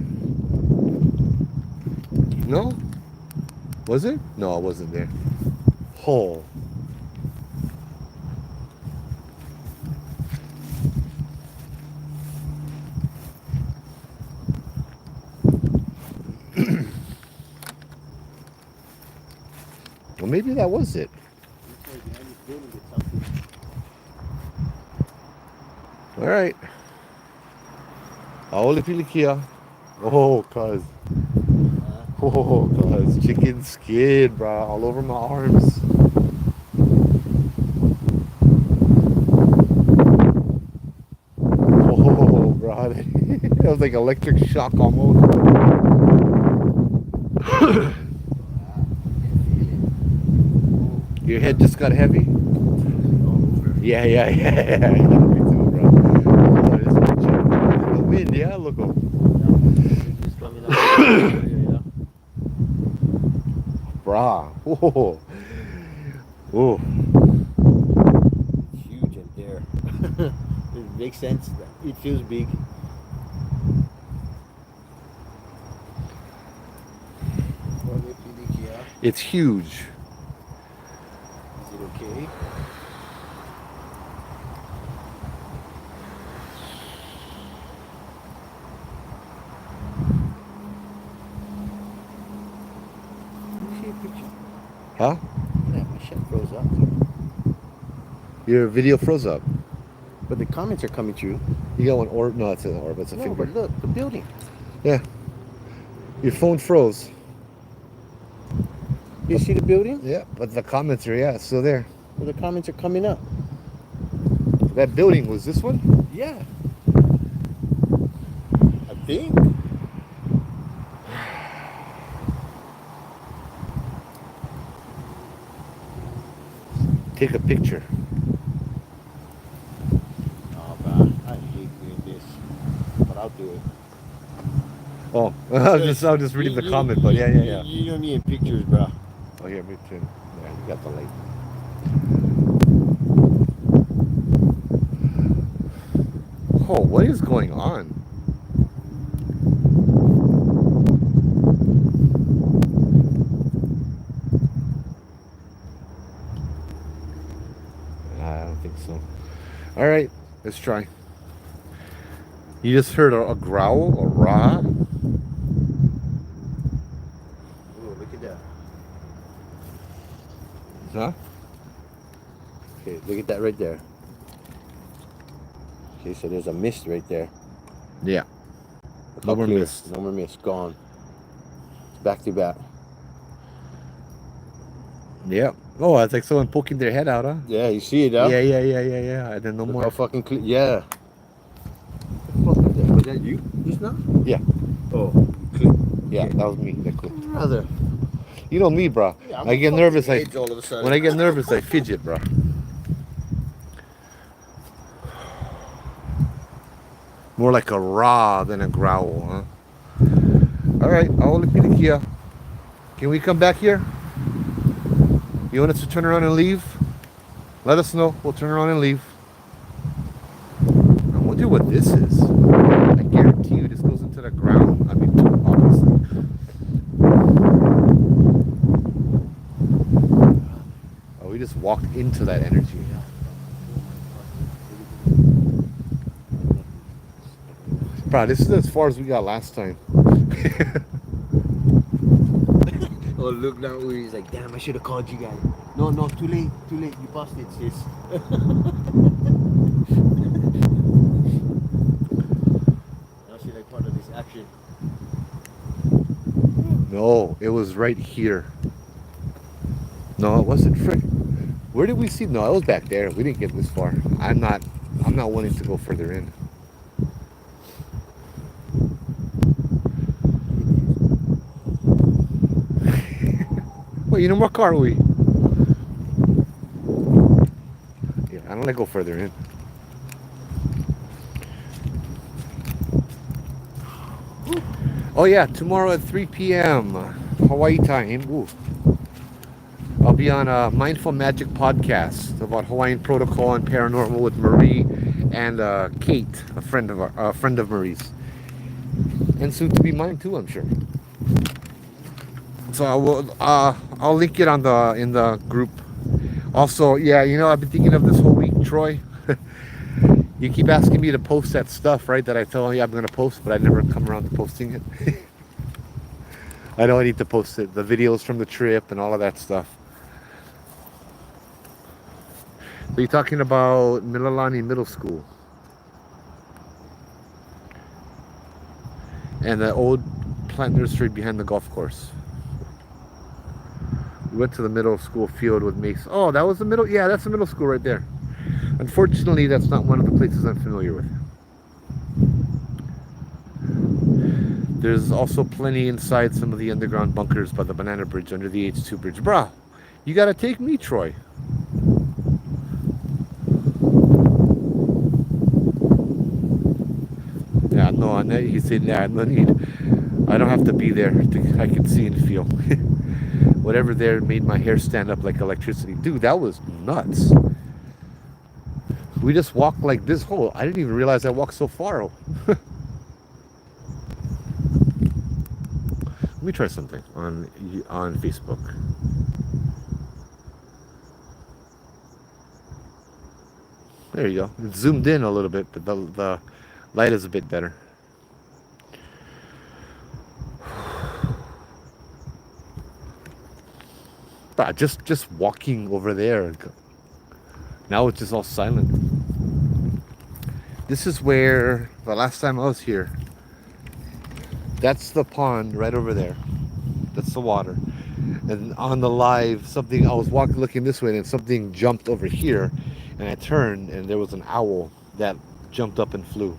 No? Was it? No, it wasn't there. Oh. Well, maybe that was it. All right. Aole pilikia. Oh, cuz. Oh, cuz. Chicken skin, bro. All over my arms. Oh, bro. That was like electric shock almost. Your head just got heavy? Yeah. Me too, bro. Oh, this is the wind, yeah? Look up. It's coming up. Brah. Oh. Oh. It's huge in there. It makes sense. It feels big. It's huge. Is it okay? see a picture. Huh? Yeah, my shit froze up. Too. Your video froze up. But the comments are coming through. You got one orb? No, it's an orb. It's a No, finger. but look, the building. Yeah. Your phone froze. You see the building? Yeah, but the comments are, yeah, still there. Well, the comments are coming up. That building was this one? Yeah. I think. Take a picture. Oh, bro. I hate doing this. But I'll do it. Oh, I was just reading the comment, but yeah. You know me in pictures, bro. Oh, here, me too. Yeah, you got the light. Oh, what is going on? I don't think so. All right, let's try. You just heard a growl, a roar. Oh, look at that. Huh? Okay, look at that right there. Okay, so there's a mist right there. Yeah. Look No how more clear. mist. No more mist. Gone. Back to back. Yeah. Oh, it's like someone poking their head out, huh? Yeah, you see it, huh? Yeah. And then no Look more. how fucking clear. Yeah. What the fuck was that? Was that you just now? Yeah. Oh, click. Yeah, that was me. That clicked. Brother. You know me, bro. Yeah, I'm I get fucking nervous. edge all of a sudden. When I get nervous, I fidget, bro. More like a raw than a growl, huh? All right, I'll look at Kia. Can we come back here? You want us to turn around and leave? Let us know. We'll turn around and leave. I wonder what this is. I guarantee you this goes into the ground. I mean, obviously. Oh, we just walked into that energy. Bro, this is as far as we got last time. Oh, look now. He's like, damn, I should have called you guys. No, too late. You busted, sis. Now she like part of this action. No, it was right here. No, it wasn't. Frick. Where did we see? No, it was back there. We didn't get this far. I'm not willing to go further in. Wait, you know what car are we? Yeah, I don't want to go further in. Oh yeah, tomorrow at 3 p.m. Hawaii time. Ooh. I'll be on a Mindful Magic podcast about Hawaiian protocol and paranormal with Marie and Kate, a friend of Marie's, and soon to be mine too, I'm sure. So I'll link it in the group. Also, yeah, you know, I've been thinking of this whole week, Troy. You keep asking me to post that stuff, right? That I tell you I'm going to post, but I never come around to posting it. I know I need to post it. The videos from the trip and all of that stuff. So you're talking about Mililani Middle School. And the old plant nursery behind the golf course. We went to the middle school field with Mace. Oh, that was the middle? Yeah, that's the middle school right there. Unfortunately, that's not one of the places I'm familiar with. There's also plenty inside some of the underground bunkers by the Banana Bridge under the H2 bridge. Bruh, you gotta take me, Troy. Yeah, no, he said, nah, no need. I don't have to be there. I can see and feel. Whatever there made my hair stand up like electricity. Dude, that was nuts. We just walked like this whole. I didn't even realize I walked so far. Let me try something on Facebook. There you go. It's zoomed in a little bit, but the light is a bit better. But just walking over there. Now it's just all silent. This is where the last time I was here. That's the pond right over there. That's the water. And on the live, something, I was walking, looking this way, and something jumped over here, and I turned, and there was an owl that jumped up and flew.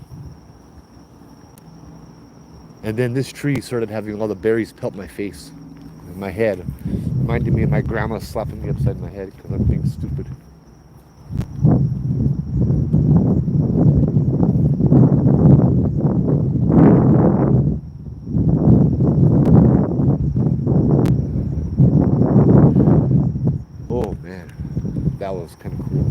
And then this tree started having all the berries pelt my face, my head, reminding me of my grandma slapping me upside my head because I'm being stupid. Oh man, that was kind of cool.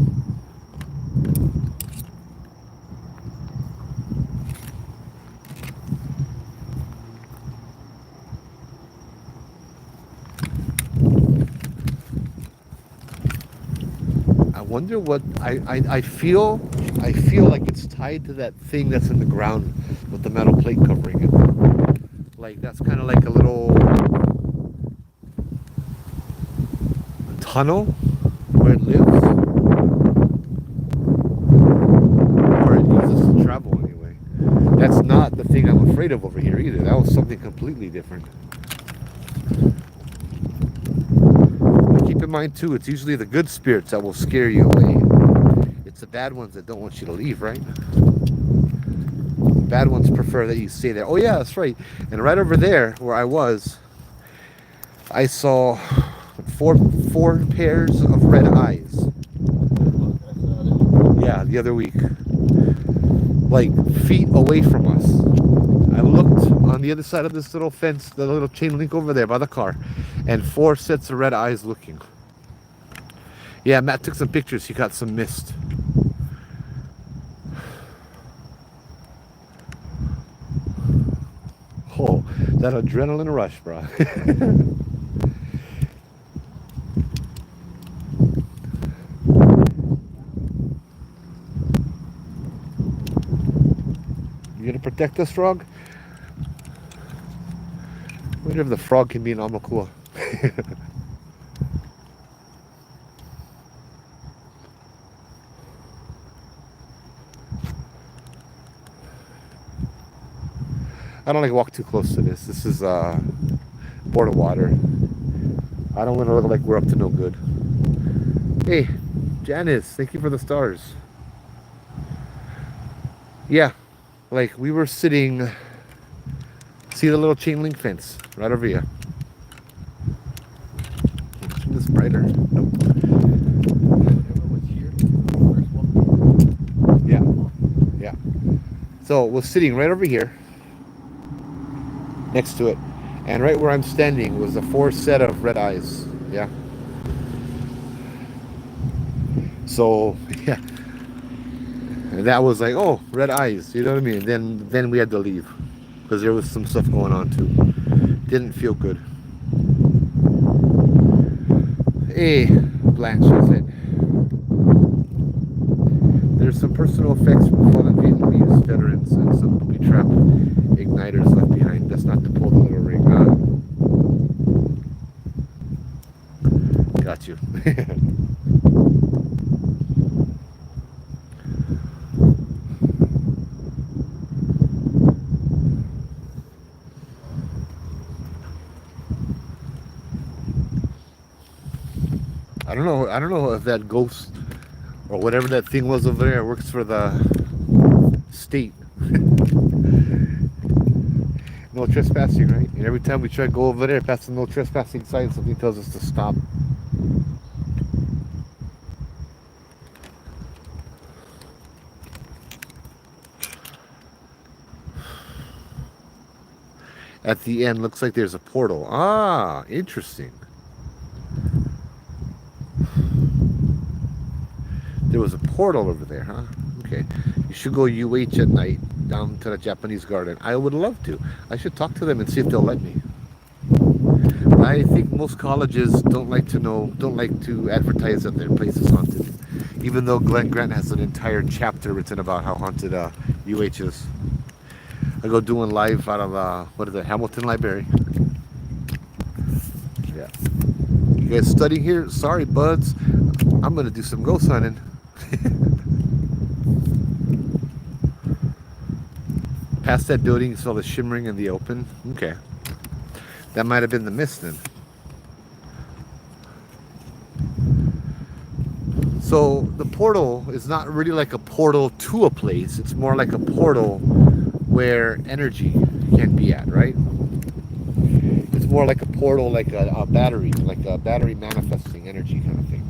I wonder what I feel like it's tied to that thing that's in the ground with the metal plate covering it. Like that's kind of like a little tunnel where it lives, or it uses to travel anyway. That's not the thing I'm afraid of over here either. That was something completely different. Keep in mind too, it's usually the good spirits that will scare you away. It's the bad ones that don't want you to leave, right? The bad ones prefer that you stay there. Oh yeah, that's right. And right over there where I was, I saw four pairs of red eyes. Yeah, the other week. Like feet away from us. I looked on the other side of this little fence, the little chain link over there by the car, and 4 sets of red eyes looking. Yeah, Matt took some pictures. He got some mist. Oh, that adrenaline rush, bro. You gonna protect this frog? I wonder if the frog can be an Amakua. I don't like to walk too close to this. This is border water. I don't want to look like we're up to no good. Hey, Janice, thank you for the stars. Yeah, like we were sitting. See the little chain link fence right over here. Turn this brighter. Nope. Yeah, yeah. So we're sitting right over here, next to it, and right where I'm standing was the 4 set of red eyes. Yeah. So yeah, and that was like, oh, red eyes. You know what I mean? Then we had to leave. Because there was some stuff going on too. Didn't feel good. Hey, Blanche, I said. There's some personal effects from fallen Vietnamese veterans and some booby trap igniters left behind. That's not to pull the little ring. Got you. I don't know if that ghost or whatever that thing was over there works for the state. No trespassing, right? And every time we try to go over there past the no trespassing sign, something tells us to stop. At the end, looks like there's a portal. Ah, interesting. There was a portal over there, huh? Okay. You should go UH at night down to the Japanese garden. I would love to. I should talk to them and see if they'll let me. I think most colleges don't like to advertise that their place is haunted. Even though Glenn Grant has an entire chapter written about how haunted UH is. I go doing live out of, Hamilton Library. Yeah. You guys studying here? Sorry, buds. I'm gonna do some ghost hunting. Past that building, you saw the shimmering in the open. Okay. That might have been the mist then. So the portal is not really like a portal to a place. It's more like a portal where energy can be at, right? It's more like a portal, like a battery manifesting energy kind of thing.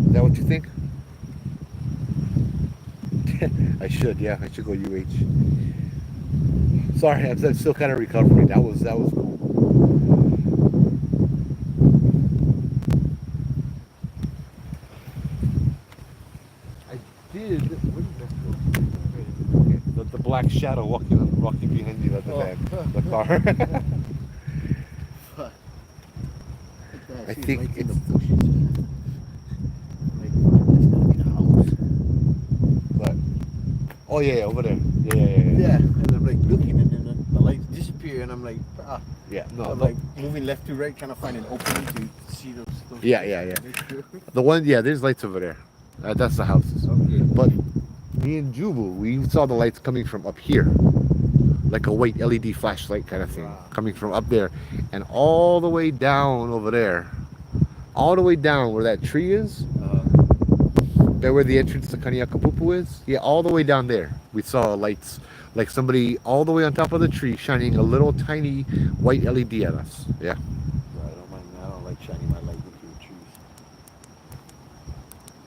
Is that what you think? I should go UH. Sorry, I'm still kind of recovering. That was cool. I did. Where did that go? Okay, the black shadow walking behind you at the van, the car. I think in the it's bushes. Like, that's gonna be the house. but oh yeah, over there. Yeah. Yeah, and I'm like looking, and then the lights disappear, and I'm like, ah. Yeah, no, I'm like moving left to right, trying to find an opening to see those. Yeah. The one, yeah, there's lights over there. That's the houses. Okay. But me and Jubu, we saw the lights coming from up here, like a white LED flashlight kind of thing, Wow. coming from up there, and all the way down over there, all the way down where that tree is, there where the entrance to Kaniakapupu is. Yeah, all the way down there, we saw lights, like somebody all the way on top of the tree shining a little tiny white LED at us. Yeah. I don't like shining my light into the trees.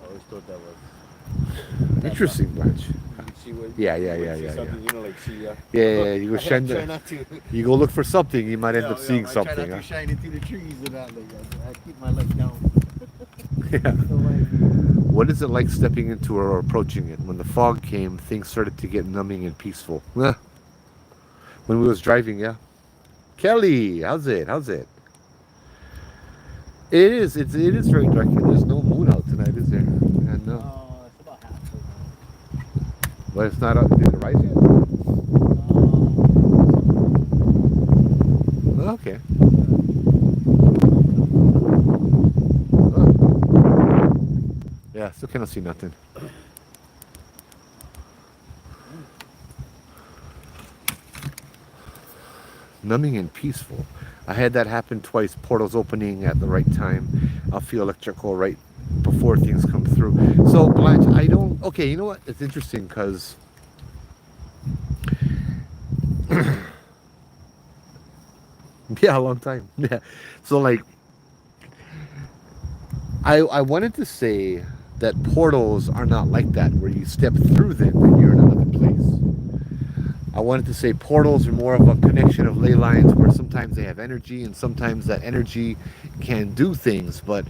I always thought that was. Interesting, Blanche. You can see what. Yeah. See something, you know, like see. Yeah. You go I shine try the, not to. you go look for something, you might end up seeing I something. try not Huh? to shine into the trees and that. Like I keep my light down. Yeah. What is it like stepping into or approaching it? When the fog came, things started to get numbing and peaceful. When we was driving, yeah. Kelly, how's it? It is very dark here. There's no moon out tonight, is there? And no. It's about half. But it's not up. Did it rise yet? Okay. Yeah, still cannot see nothing. Numbing and peaceful. I had that happen twice. Portals opening at the right time. I'll feel electrical right before things come through. So Blanche, I don't. Okay, you know what? It's interesting because yeah, a long time. Yeah. So like, I wanted to say that portals are not like that, where you step through them and you're in another place. I wanted to say portals are more of a connection of ley lines where sometimes they have energy and sometimes that energy can do things, but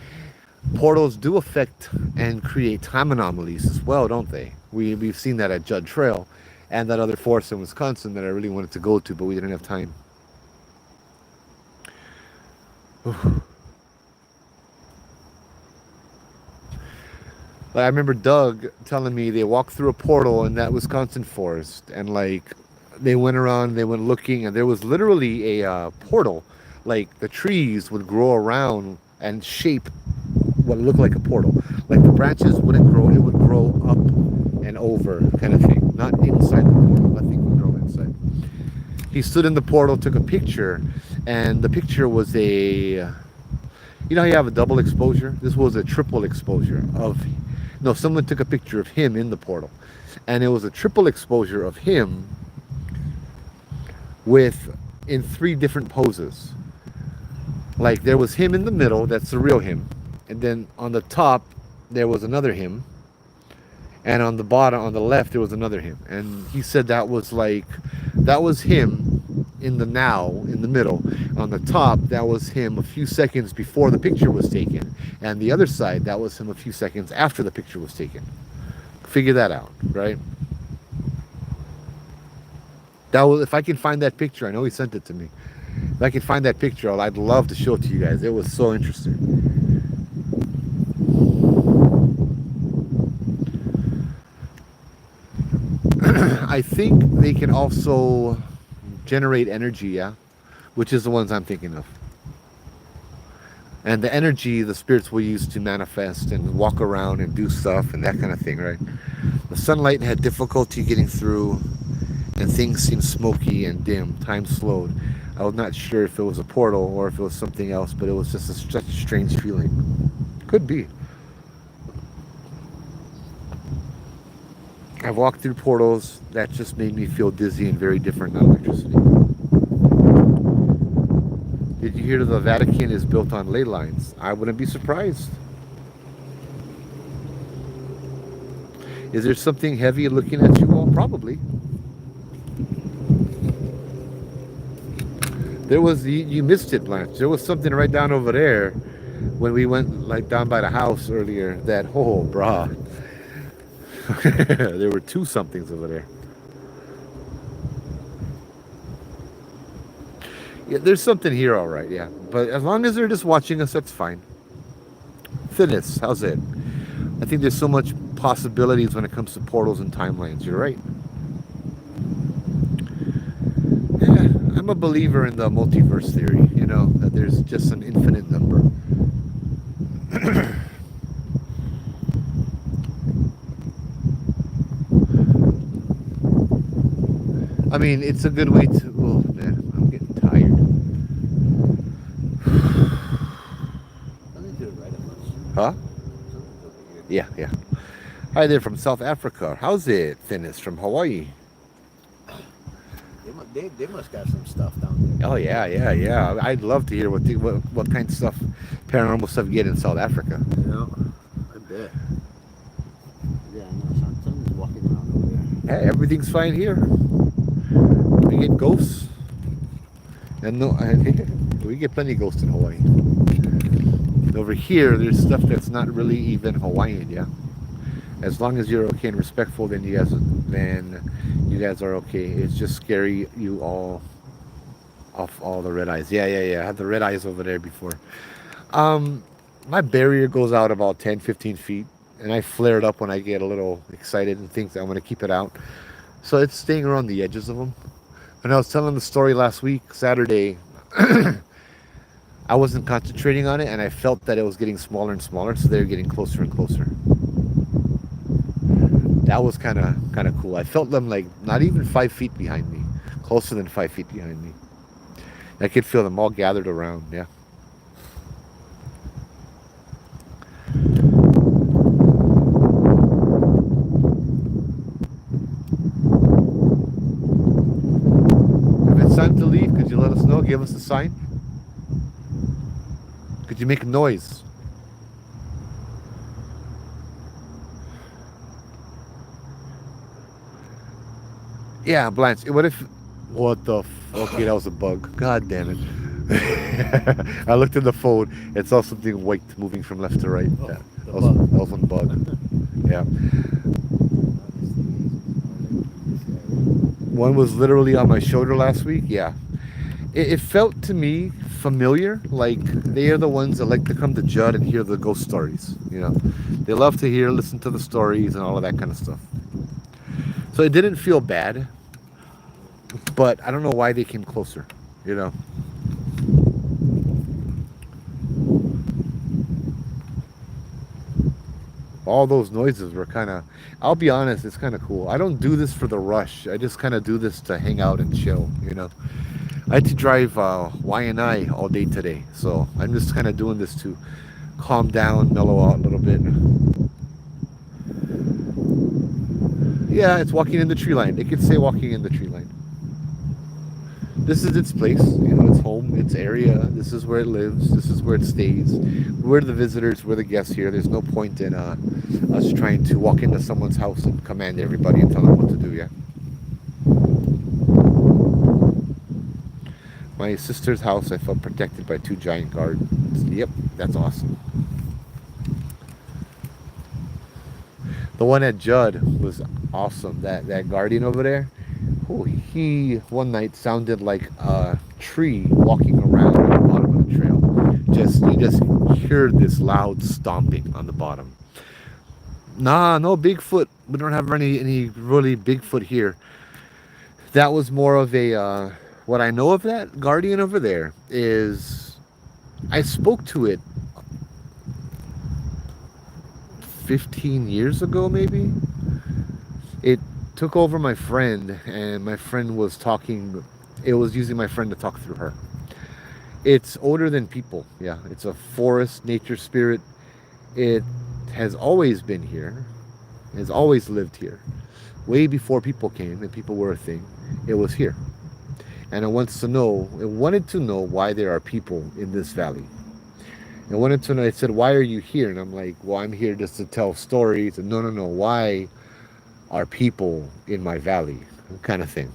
portals do affect and create time anomalies as well, don't they? We've seen that at Judd Trail and that other forest in Wisconsin that I really wanted to go to, but we didn't have time. Like, I remember Doug telling me they walked through a portal in that Wisconsin forest, and like they went around, they went looking, and there was literally a portal. Like the trees would grow around and shape what looked like a portal. Like the branches wouldn't grow; it would grow up and over, kind of thing. Not inside the portal. Nothing would grow inside. He stood in the portal, took a picture, and the picture was a. You know how you have a double exposure? This was a triple exposure of. No, someone took a picture of him in the portal, and it was a triple exposure of him in 3 different poses. Like there was him in the middle, that's the real him, and then on the top there was another him, and on the bottom, on the left, there was another him. And he said that was him in the now, in the middle. On the top, that was him a few seconds before the picture was taken. And the other side, that was him a few seconds after the picture was taken. Figure that out, right? That was, if I can find that picture, I know he sent it to me. If I can find that picture, I'd love to show it to you guys. It was so interesting. I think they can also generate energy, yeah. which is the ones I'm thinking of. And the energy the spirits will use to manifest and walk around and do stuff and that kind of thing, right? The sunlight had difficulty getting through, and things seemed smoky and dim. Time slowed. I was not sure if it was a portal or if it was something else, but it was just such a strange feeling. Could be. I've walked through portals that just made me feel dizzy and very different than electricity. Did you hear the Vatican is built on ley lines? I wouldn't be surprised. Is there something heavy looking at you all? Probably. There was, you missed it, Blanche. There was something right down over there when we went like down by the house earlier that, oh, brah. There were two somethings over there. Yeah, there's something here, all right, yeah. But as long as they're just watching us, that's fine. Thinness, how's it? I think there's so much possibilities when it comes to portals and timelines. You're right. Yeah, I'm a believer in the multiverse theory, you know, that there's just an infinite number. I mean, it's a good way to... Oh, man, I'm getting tired. Huh? Yeah, yeah. Hi there from South Africa. How's it, Thinness from Hawaii? They must got some stuff down there. Oh, yeah. I'd love to hear what kind of stuff, paranormal stuff you get in South Africa. You know, I bet. Yeah, I know. Something's walking around over there. Hey, everything's fine here. We get ghosts. And no, we get plenty of ghosts in Hawaii. Over here, there's stuff that's not really even Hawaiian, yeah. As long as you're okay and respectful, then you guys are okay. It's just scary you all off all the red eyes. Yeah. I had the red eyes over there before. My barrier goes out about 10-15 feet, and I flare it up when I get a little excited and think that I'm going to keep it out. So it's staying around the edges of them. And I was telling the story last week, Saturday. I wasn't concentrating on it, and I felt that it was getting smaller and smaller, so they were getting closer and closer. That was kind of cool. I felt them like not even 5 feet behind me, closer than 5 feet behind me. I could feel them all gathered around. Yeah. If it's time to leave, could you let us know? Give us a sign. Could you make a noise? Yeah, Blanche. What if... What the... Okay, that was a bug. God damn it. I looked at the phone and saw something white moving from left to right. Oh, Yeah, the that bug. was one bug. Yeah. One was literally on my shoulder last week. Yeah. It felt to me familiar, like they are the ones that like to come to Judd and hear the ghost stories, you know. They love to hear, listen to the stories and all of that kind of stuff. So it didn't feel bad, but I don't know why they came closer, you know. All those noises were kind of, I'll be honest, it's kind of cool. I don't do this for the rush. I just kind of do this to hang out and chill, you know. I had to drive Y&I all day today, so I'm just kind of doing this to calm down, mellow out a little bit. Yeah, it's walking in the tree line. They could say walking in the tree line. This is its place, you know, its home, its area. This is where it lives. This is where it stays. We're the visitors. We're the guests here. There's no point in us trying to walk into someone's house and command everybody and tell them what to do, yeah? My sister's house, I felt protected by 2 giant guards. Yep, that's awesome. The one at Judd was awesome. That guardian over there, oh, he one night sounded like a tree walking around at the bottom of the trail. You just heard this loud stomping on the bottom. Nah, no Bigfoot. We don't have any really Bigfoot here. That was more of a What I know of that guardian over there is I spoke to it 15 years ago, maybe. It took over my friend, and my friend was talking. It was using my friend to talk through her. It's older than people. Yeah, it's a forest nature spirit. It has always been here. Has always lived here. Way before people came and people were a thing, it was here. And it wanted to know why there are people in this valley. It wanted to know, it said, why are you here? And I'm like, well, I'm here just to tell stories. And no, why are people in my valley? Kind of thing.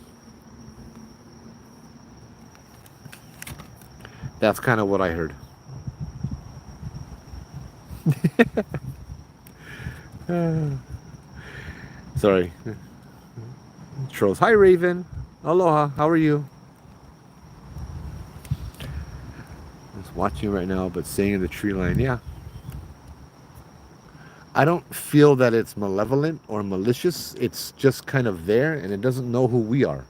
That's kind of what I heard. Sorry. Trolls. Hi, Raven. Aloha. How are you? Just watching right now, but staying in the tree line. Yeah. I don't feel that it's malevolent or malicious. It's just kind of there, and it doesn't know who we are.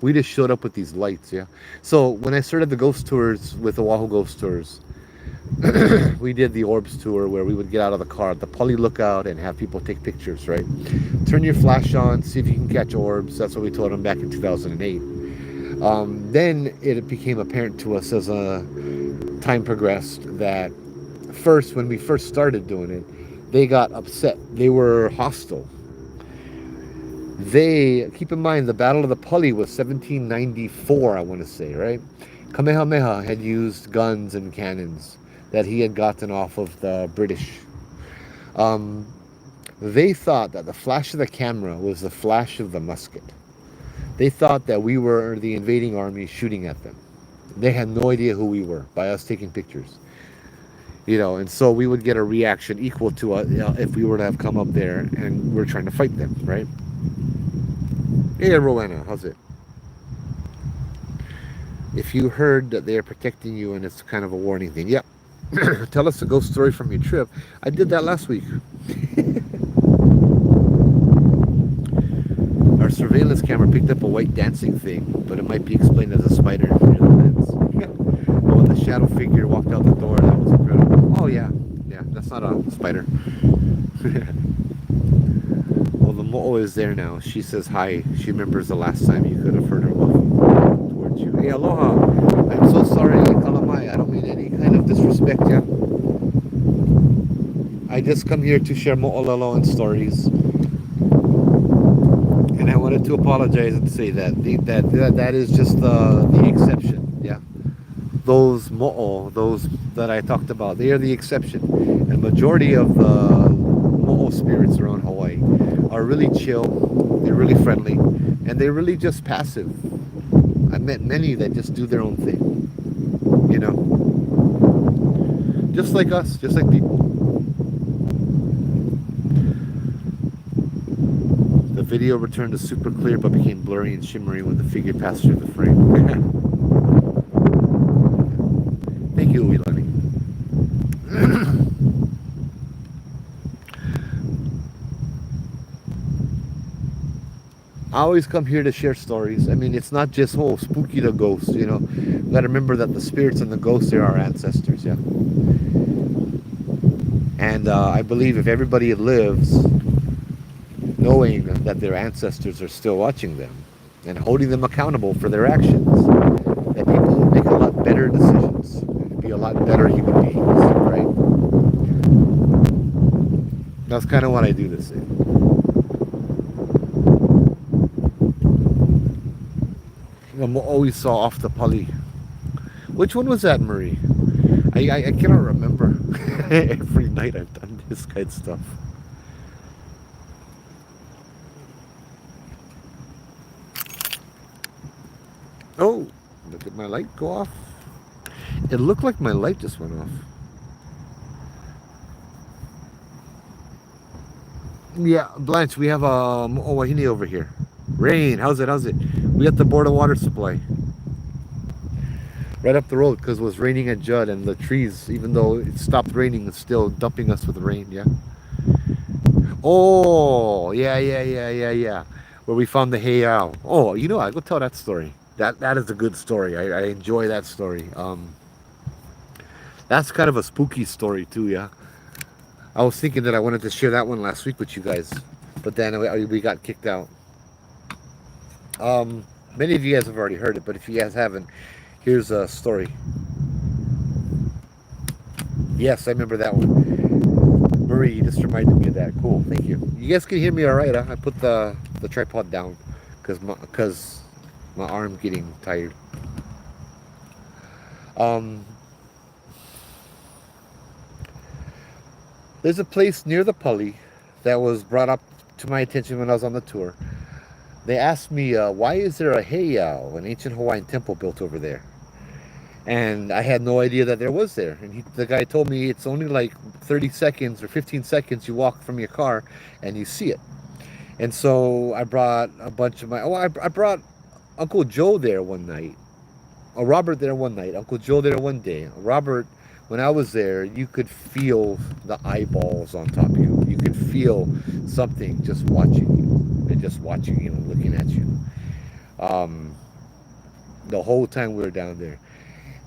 We just showed up with these lights, yeah. So when I started the ghost tours with Oahu Ghost Tours, we did the orbs tour where we would get out of the car at the Pali Lookout and have people take pictures, right? Turn your flash on, see if you can catch orbs. That's what we told them back in 2008. Then it became apparent to us as time progressed that first, when we first started doing it, they got upset. They were hostile. Keep in mind, the Battle of the Pali was 1794, I want to say, right? Kamehameha had used guns and cannons that he had gotten off of the British. They thought that the flash of the camera was the flash of the musket. They thought that we were the invading army shooting at them. They had no idea who we were by us taking pictures. And so we would get a reaction equal to if we were to have come up there and we're trying to fight them, right? Hey, Rowena, how's it? If you heard that they're protecting you and it's kind of a warning thing, yep. Tell us a ghost story from your trip. I did that last week. Our surveillance camera picked up a white dancing thing, but it might be explained as a spider. When the shadow figure walked out the door, that was incredible. Oh yeah, that's not a spider. Well, the mo'o is there now. She says hi. She remembers the last time you could have heard her walking towards you. Hey, aloha. I'm so sorry, Kalamai. I don't mean any kind of disrespect, yeah. I just come here to share mo'olelo and stories. And I wanted to apologize and say that that is just the exception, yeah. Those mo'o, those that I talked about, they are the exception. And majority of the mo'o spirits around Hawaii are really chill, they're really friendly, and they're really just passive. I met many that just do their own thing, just like us, just like people. The video returned to super clear but became blurry and shimmery when the figure passed through the frame. Thank you, Uilani. I always come here to share stories. I mean, it's not just, spooky the ghosts, We gotta remember that the spirits and the ghosts are our ancestors, yeah. And I believe if everybody lives knowing that their ancestors are still watching them and holding them accountable for their actions, that people will make a lot better decisions and be a lot better human beings, right? That's kind of what I do this thing. I always saw off the Pali. Which one was that, Marie? I cannot remember. Every night I've done this kind of stuff. Oh, look at my light go off. It looked like my light just went off. Yeah, Blanche, we have a wahine over here. Rain, how's it? We at the Board of Water Supply. Right up the road, because it was raining at Judd, and the trees, even though it stopped raining, it's still dumping us with rain, yeah? Oh, yeah. Where we found the heiau. Oh, I go tell that story. That is a good story. I enjoy that story. That's kind of a spooky story too. Yeah. I was thinking that I wanted to share that one last week with you guys, but then we got kicked out. Many of you guys have already heard it, but if you guys haven't, here's a story. Yes, I remember that one. Marie, you just reminded me of that. Cool, thank you. You guys can hear me all right, huh? I put the tripod down because my arm getting tired. Um, there's a place near the Pali that was brought up to my attention when I was on the tour. They asked me, why is there a heiau, an ancient Hawaiian temple built over there? And I had no idea that there was there. And the guy told me it's only like 30 seconds or 15 seconds you walk from your car and you see it. And so I brought a bunch of I brought Uncle Joe there one night. Robert there one night. Uncle Joe there one day. Robert, when I was there, you could feel the eyeballs on top of you. You could feel something just watching you. And just watching you and looking at you. The whole time we were down there.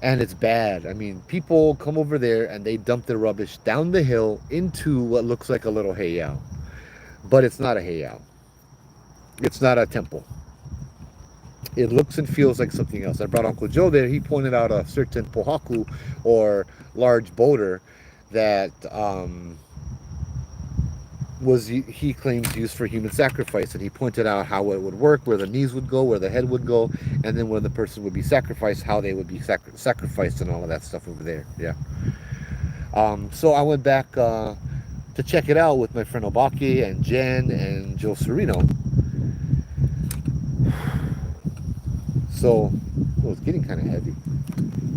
And it's bad. I mean, people come over there and they dump their rubbish down the hill into what looks like a little heiau. But it's not a heiau. It's not a temple. It looks and feels like something else. I brought Uncle Joe there. He pointed out a certain pohaku, or large boulder, that was, he claims, used for human sacrifice. And he pointed out how it would work, where the knees would go, where the head would go, and then when the person would be sacrificed, how they would be sacrificed and all of that stuff over there. Yeah. So I went back to check it out with my friend Obake and Jen and Joe Serino. So it was getting kind of heavy.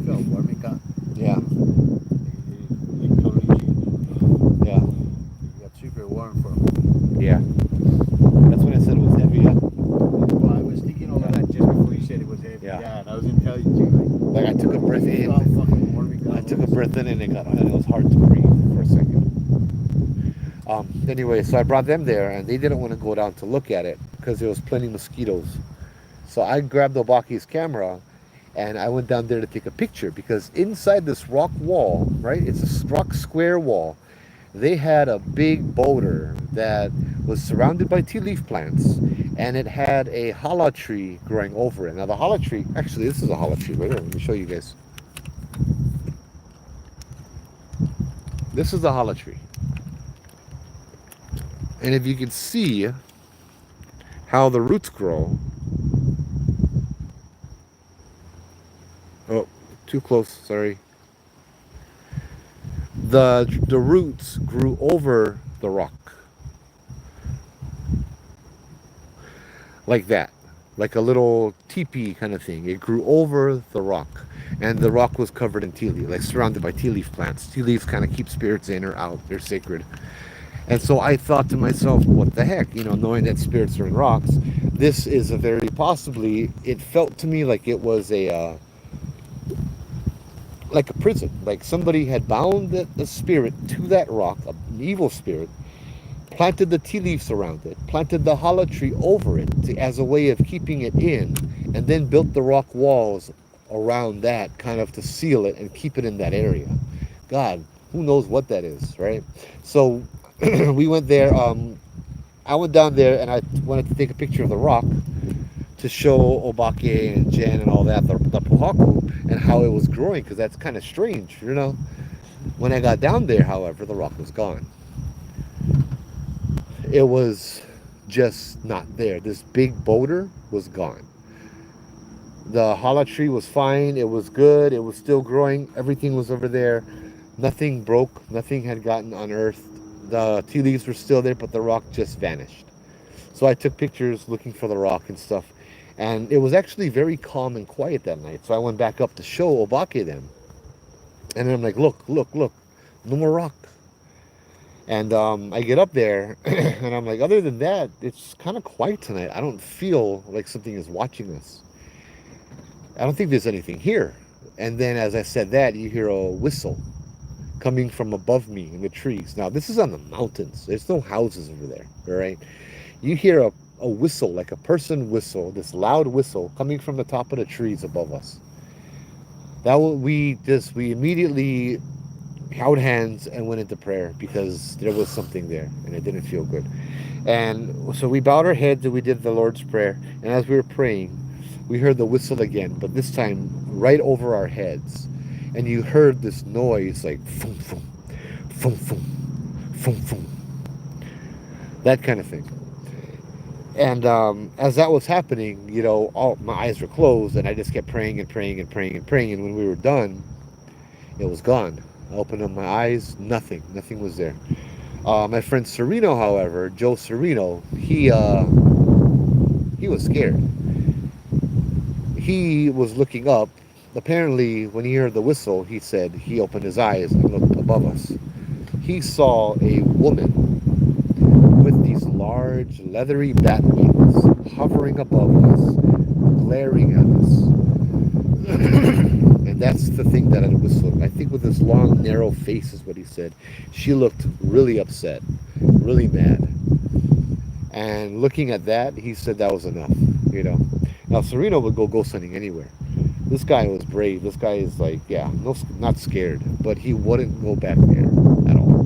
Felt warm it got. Yeah. It totally changed. Yeah. It got super warm for him. Yeah. That's when I said it was heavy. Yeah. Well, I was thinking all of that just before you said it was heavy. Yeah. Yeah, and I was gonna tell you too. Like I took a breath in. How fucking warm it got. I took a breath in and it was hard to breathe for a second. Anyway, so I brought them there and they didn't want to go down to look at it because there was plenty of mosquitoes. So I grabbed Obake's camera and I went down there to take a picture because inside this rock wall, right, it's a rock square wall, they had a big boulder that was surrounded by tea leaf plants and it had a hala tree growing over it. Now the hala tree, actually this is a hala tree right here, let me show you guys. This is the hala tree. And if you can see how the roots grow, oh, too close, sorry. The roots grew over the rock. Like that. Like a little teepee kind of thing. It grew over the rock. And the rock was covered in tea leaf, like surrounded by tea leaf plants. Tea leaves kind of keep spirits in or out. They're sacred. And so I thought to myself, what the heck? You know, knowing that spirits are in rocks, this is a very possibly, it felt to me like it was a prison. Like somebody had bound the spirit to that rock, an evil spirit, planted the tea leaves around it, planted the hala tree over it as a way of keeping it in, and then built the rock walls around that kind of to seal it and keep it in that area. God, who knows what that is, right? So we went there. I went down there and I wanted to take a picture of the rock to show Obake and Jen and all that, the pohaku, and how it was growing, because that's kind of strange, you know. When I got down there, however, the rock was gone. It was just not there. This big boulder was gone. The hala tree was fine. It was good. It was still growing. Everything was over there. Nothing broke. Nothing had gotten unearthed. The tea leaves were still there, but the rock just vanished. So I took pictures looking for the rock and stuff. And it was actually very calm and quiet that night. So I went back up to show Obake them. And then I'm like, look, no more rock. And I get up there and I'm like, other than that, it's kind of quiet tonight. I don't feel like something is watching us. I don't think there's anything here. And then as I said that, you hear a whistle coming from above me in the trees. Now, this is on the mountains. There's no houses over there, all right? You hear a whistle, like a person whistle, this loud whistle coming from the top of the trees above us. We immediately held hands and went into prayer because there was something there and it didn't feel good. And so we bowed our heads and we did the Lord's Prayer. And as we were praying, we heard the whistle again, but this time right over our heads. And you heard this noise like foom, foom, foom, foom, foom, foom. That kind of thing. And as that was happening, you know, all my eyes were closed and I just kept praying and praying and praying and praying. And when we were done, it was gone. I opened up my eyes, nothing was there. My friend Sereno, however, Joe Sereno, he was scared. He was looking up. Apparently, when he heard the whistle, he said he opened his eyes and looked above us. He saw a woman with these large, leathery bat wings hovering above us, glaring at us. And that's the thing that I whistled. I think with this long, narrow face is what he said. She looked really upset, really mad. And looking at that, he said that was enough, you know. Now, Sereno would go ghost hunting anywhere. This guy was brave. This guy is like, yeah, no, not scared. But he wouldn't go back there at all.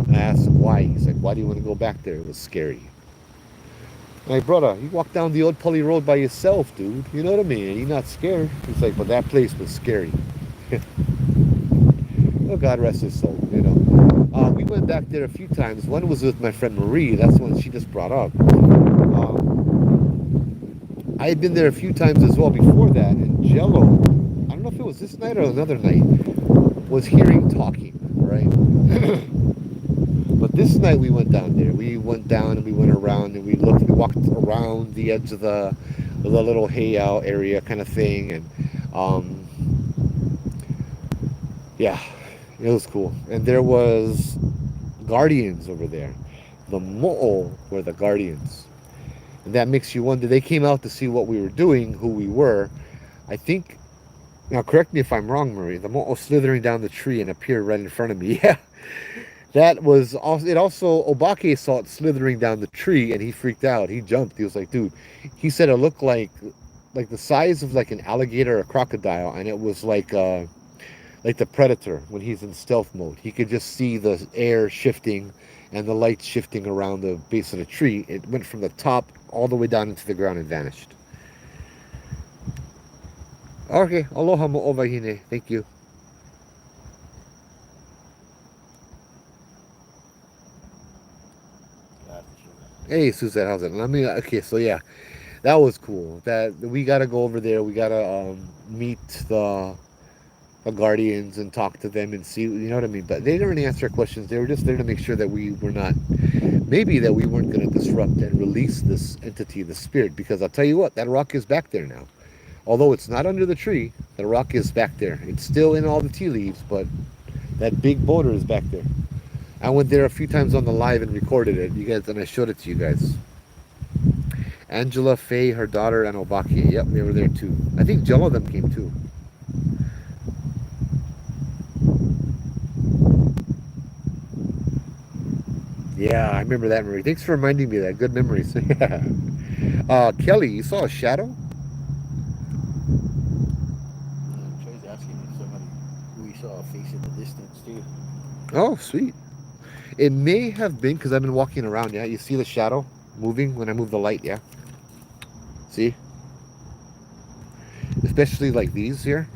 And I asked him why. He's like, why do you want to go back there? It was scary. I'm like, brother, you walk down the old Pully Road by yourself, dude. You know what I mean? You're not scared. He's like, but that place was scary. Oh, God rest his soul, you know. We went back there a few times. One was with my friend Marie. That's the one she just brought up. I had been there a few times as well before that. And Jello, I don't know if it was this night or another night, was hearing talking, right? But this night we went down there. We went down and we went around and we walked around the edge of the little hayout area kind of thing. And yeah, it was cool. And there was guardians over there. The mo'o were the guardians. And that makes you wonder, they came out to see what we were doing, who we were. I think, now correct me if I'm wrong, Marie, the mo'o slithering down the tree and appeared right in front of me. Yeah. That was also, it also, Obake saw it slithering down the tree and he freaked out. He jumped. He was like, dude, he said it looked like the size of like an alligator or a crocodile. And it was like the Predator when he's in stealth mode. He could just see the air shifting and the light shifting around the base of the tree. It went from the top all the way down into the ground and vanished. Okay, aloha mo'ovahine. Thank you. Hey, Suzette, how's it? Okay, so yeah, that was cool. That we gotta go over there. We gotta meet the guardians and talk to them and see, you know what I mean. But they didn't really answer our questions. They were just there to make sure that we were not, maybe that we weren't going to disrupt and release this entity, the spirit. Because I'll tell you what, that rock is back there now. Although it's not under the tree, the rock is back there. It's still in all the tea leaves, but that big boulder is back there. I went there a few times on the live and recorded it, you guys, and I showed it to you guys. Angela, Faye, her daughter, and Obake. Yep, they were there too. I think Jello them came too. Yeah, I remember that, Marie. Thanks for reminding me of that. Good memories. Yeah. Kelly, you saw a shadow? Troy's asking if somebody we saw a face in the distance too. Oh, sweet. It may have been because I've been walking around. Yeah, you see the shadow moving when I move the light. Yeah. See? Especially like these here.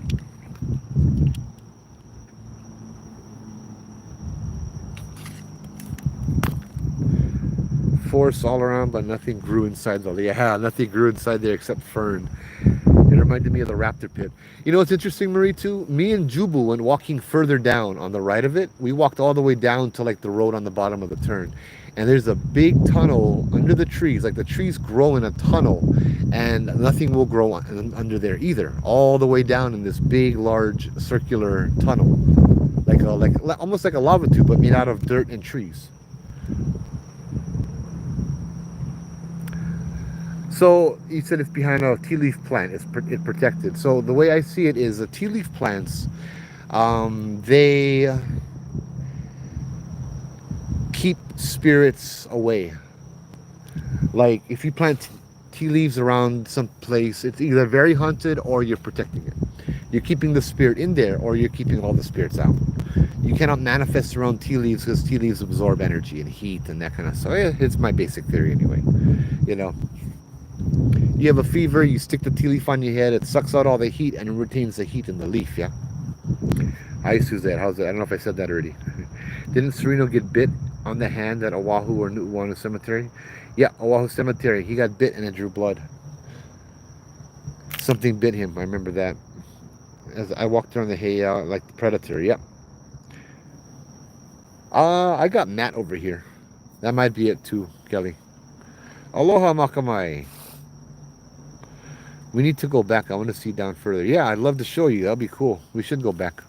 Forest all around, but nothing grew inside the, yeah, nothing grew inside there except fern. It reminded me of the raptor pit. You know what's interesting, Marie, too? Me and Jubu went walking further down on the right of it. We walked all the way down to like the road on the bottom of the turn. And there's a big tunnel under the trees. Like the trees grow in a tunnel and nothing will grow under there either. All the way down in this big, large circular tunnel. Like almost like a lava tube, but made out of dirt and trees. So you said it's behind a tea leaf plant. It's protected. So the way I see it is the tea leaf plants, they keep spirits away. Like if you plant tea leaves around some place, it's either very haunted or you're protecting it. You're keeping the spirit in there or you're keeping all the spirits out. You cannot manifest around tea leaves because tea leaves absorb energy and heat and that kind of stuff. It's my basic theory anyway. You know, you have a fever, you stick the tea leaf on your head, it sucks out all the heat and it retains the heat in the leaf, yeah? Hi, Suzette. How's it? I don't know if I said that already. Didn't Sereno get bit on the hand at Oahu or Nu'uanu Cemetery? Yeah, Oahu Cemetery. He got bit and it drew blood. Something bit him. I remember that. As I walked around the hay like the predator. Yep. I got Matt over here. That might be it too, Kelly. Aloha, Makamai. We need to go back. I want to see down further. Yeah, I'd love to show you. That'll be cool. We should go back.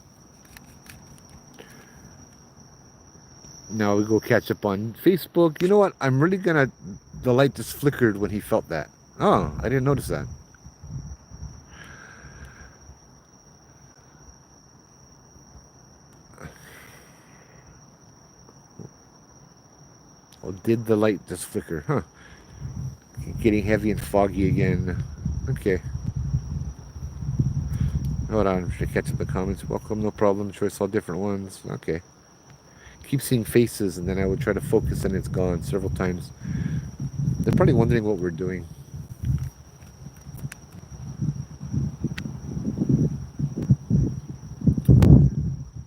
Now we go catch up on Facebook. You know what? I'm really gonna... The light just flickered when he felt that. Oh, I didn't notice that. Oh, did the light just flicker? Huh. Getting heavy and foggy again. Okay. Hold on. Should I catch up the comments? Welcome, no problem. Choice all different ones. Okay. Keep seeing faces and then I would try to focus and it's gone several times. They're probably wondering what we're doing.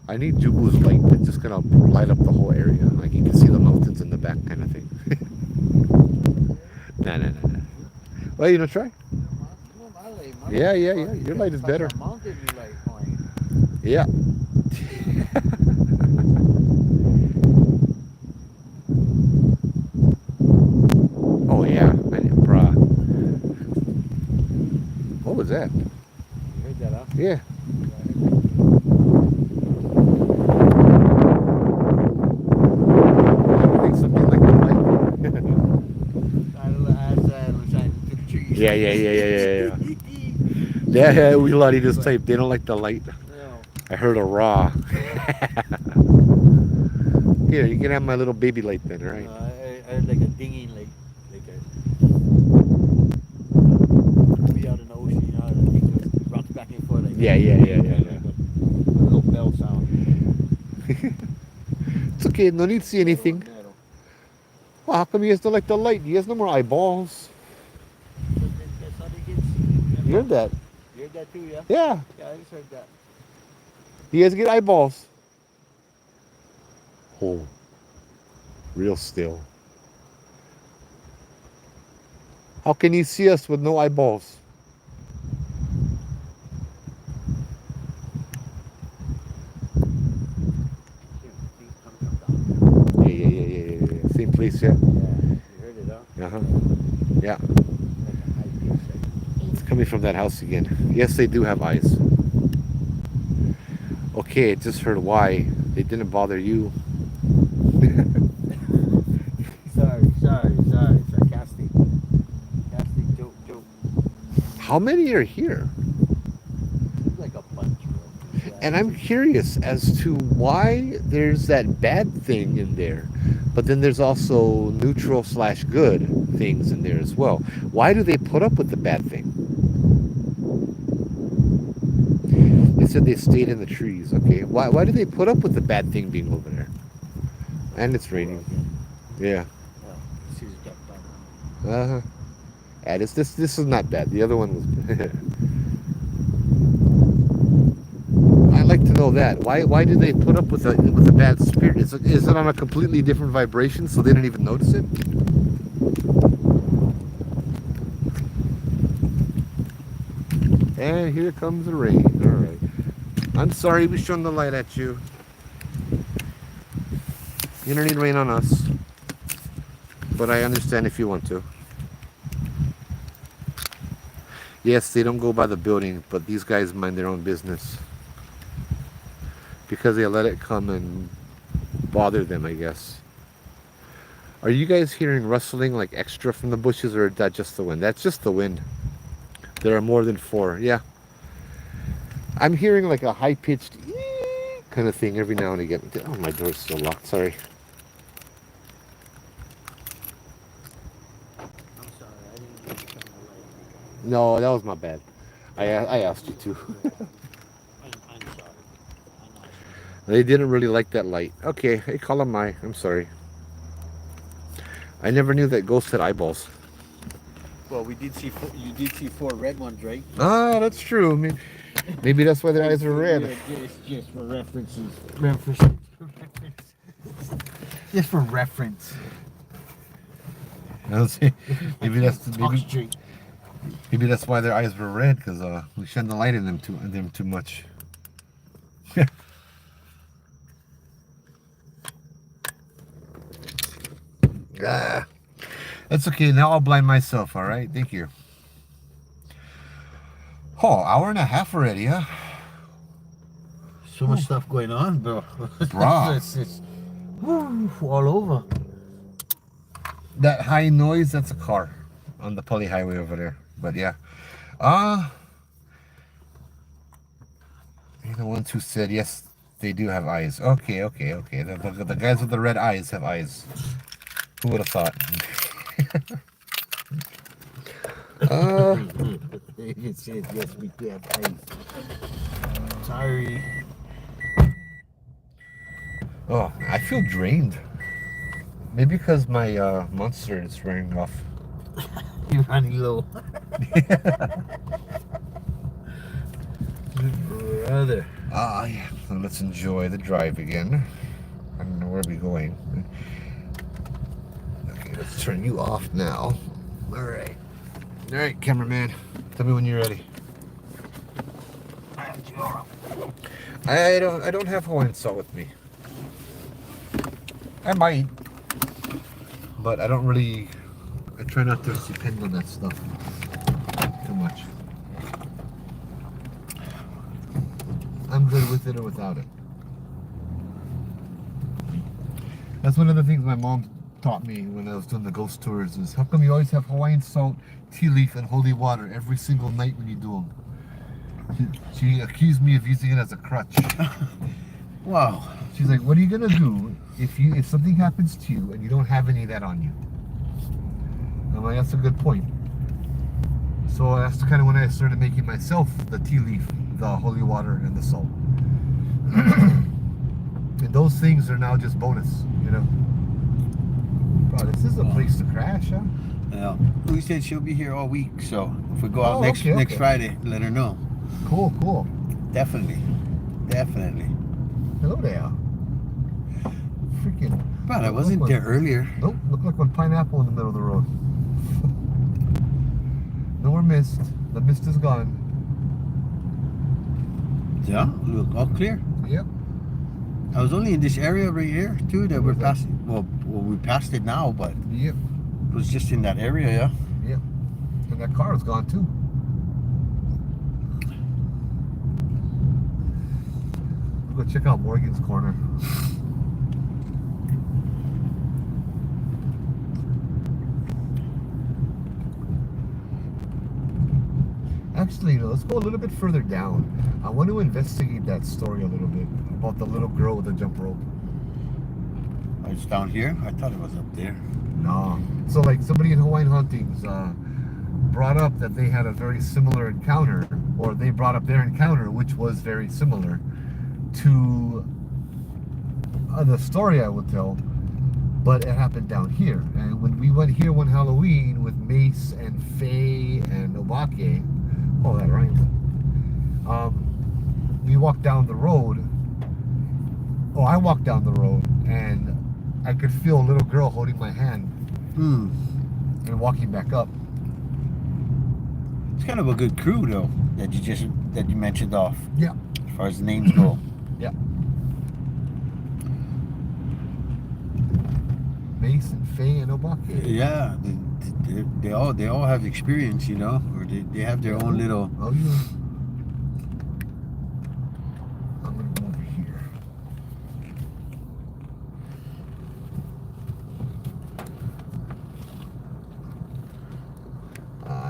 I need Jubu's light. It's just gonna light up the whole area. Like you can see the mountains in the back kind of thing. Nah. Well, you know, try. Yeah. Your light is better. Yeah. Oh yeah, brah. What was that? You heard that, huh? Yeah. I think something like the light. Yeah. Yeah, we Lottie just typed. They don't like the light. No. I heard a raw. Here, you can have my little baby light then, all right? I heard like a dinging, like a... Be out in the ocean, you know, the thing goes, rocks back and forth like Yeah. a little bell sound. It's okay, no need to see anything. Well, how come you guys don't like the light? You guys no more eyeballs. That's how they get seen. You heard that? You heard that too, yeah? Yeah. Yeah, I just heard that. You guys get eyeballs. Oh. Real still. How can you see us with no eyeballs? Yeah. Same place, yeah? Yeah, you heard it, huh? Uh-huh. Yeah. It's coming from that house again. Yes, they do have eyes. Okay, I just heard why. They didn't bother you. Sorry. Sarcastic. Sarcastic joke. How many are here? It's like a bunch, bro. Yeah. And I'm curious as to why there's that bad thing in there, but then there's also neutral/good things in there as well. Why do they put up with the bad thing? They said they stayed in the trees. Okay, why do they put up with the bad thing being over there? And it's raining. Yeah. Well, she's got done. Yeah, this is not bad. The other one was. I'd like to know that. Why do they put up with the bad spirit? Is it on a completely different vibration, so they didn't even notice it? And here comes the rain. All right. I'm sorry we shone the light at you. You don't need rain on us. But I understand if you want to. Yes, they don't go by the building, but these guys mind their own business. Because they let it come and bother them, I guess. Are you guys hearing rustling like extra from the bushes, or is that just the wind? That's just the wind. There are more than 4, yeah. I'm hearing like a high-pitched kind of thing every now and again. Oh, my door's still locked, sorry. No, that was my bad. I asked you to. I'm sorry. They didn't really like that light. Okay, hey, Calamai. I'm sorry. I never knew that ghosts had eyeballs. Well, you did see 4 red ones, right? Ah, that's true. Maybe that's why their eyes are red. It's just for references. References. Just for reference. I don't see. Maybe that's Talk straight. maybe that's why their eyes were red, because we shined the light in them too much. Ah, that's okay. Now I'll blind myself. All right. Thank you. Oh, hour and a half already, huh? So much stuff going on, bro. Bruh. It's all over. That high noise, that's a car on the Pully Highway over there. But yeah. You're the ones who said yes, they do have eyes. Okay. The guys with the red eyes have eyes. Who would have thought? It says yes, we do have eyes. Sorry. Oh, I feel drained. Maybe because my monster is wearing off. You're running low. Brother. Yeah. So let's enjoy the drive again. I don't know where we're going. Okay, let's turn you off now. All right, cameraman. Tell me when you're ready. I don't have Hawaiian salt with me. I might, but I don't really. I try not to depend on that stuff too much. I'm good with it or without it. That's one of the things my mom taught me when I was doing the ghost tours is how come you always have Hawaiian salt, tea leaf, and holy water every single night when you do them? She accused me of using it as a crutch. Wow. She's like, what are you gonna do if something happens to you and you don't have any of that on you? I'm like, that's a good point. So that's kind of when I started making myself the tea leaf, the holy water, and the salt. And those things are now just bonus, you know. Bro, this is a place to crash, huh? Yeah. We said she'll be here all week, so if we go out Oh, next okay. Friday, let her know. Cool. Definitely. Hello there. Freaking. But I wasn't there earlier. Nope, looked like one pineapple in the middle of the road. No more mist. The mist is gone. Yeah, look, all clear. Yep. I was only in this area right here too that we're Was that? passing. Well, we passed it now, but Yep. it was just in that area, yeah. Yep. And that car is gone too. We'll go check out Morgan's Corner. Actually, let's go a little bit further down. I want to investigate that story a little bit about the little girl with the jump rope. Oh, it's down here. I thought it was up there. No. So, like, somebody in Hawaiian Hauntings brought up that they had a very similar encounter, or they brought up their encounter, which was very similar to the story I would tell, but it happened down here. And when we went here one Halloween with Mace and Faye and Obake, oh, that rhymes. We walked down the road. Oh, I walked down the road, and I could feel a little girl holding my hand and walking back up. It's kind of a good crew though that you mentioned off. Yeah. As far as names go. Yeah. Mace and Faye and Obake. Yeah, they all have experience, you know, or they have their own little. Oh yeah. I'm gonna go over here.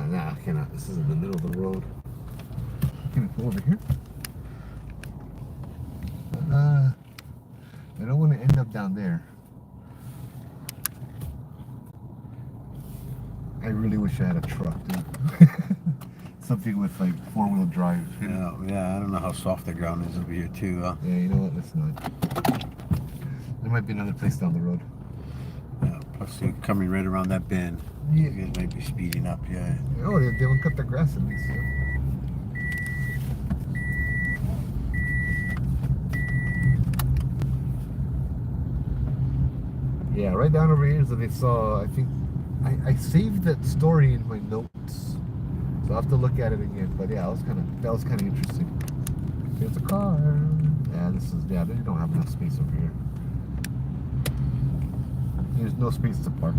Nah, I cannot. This is in the middle of the road. Can I go over here? I don't want to end up down there. I really wish I had a truck, dude. something with like 4-wheel drive. Yeah, I don't know how soft the ground is over here too. Yeah, you know what? Let's not. There might be another place down the road. Yeah, plus you're coming right around that bend. Yeah. You guys might be speeding up, yeah. Oh, they don't cut the grass at least. Yeah, right down over here is that I saw. I think I saved that story in my notes, so I have to look at it again. But yeah, that was kind of interesting. There's a car. Yeah, they don't have enough space over here. There's no space to park.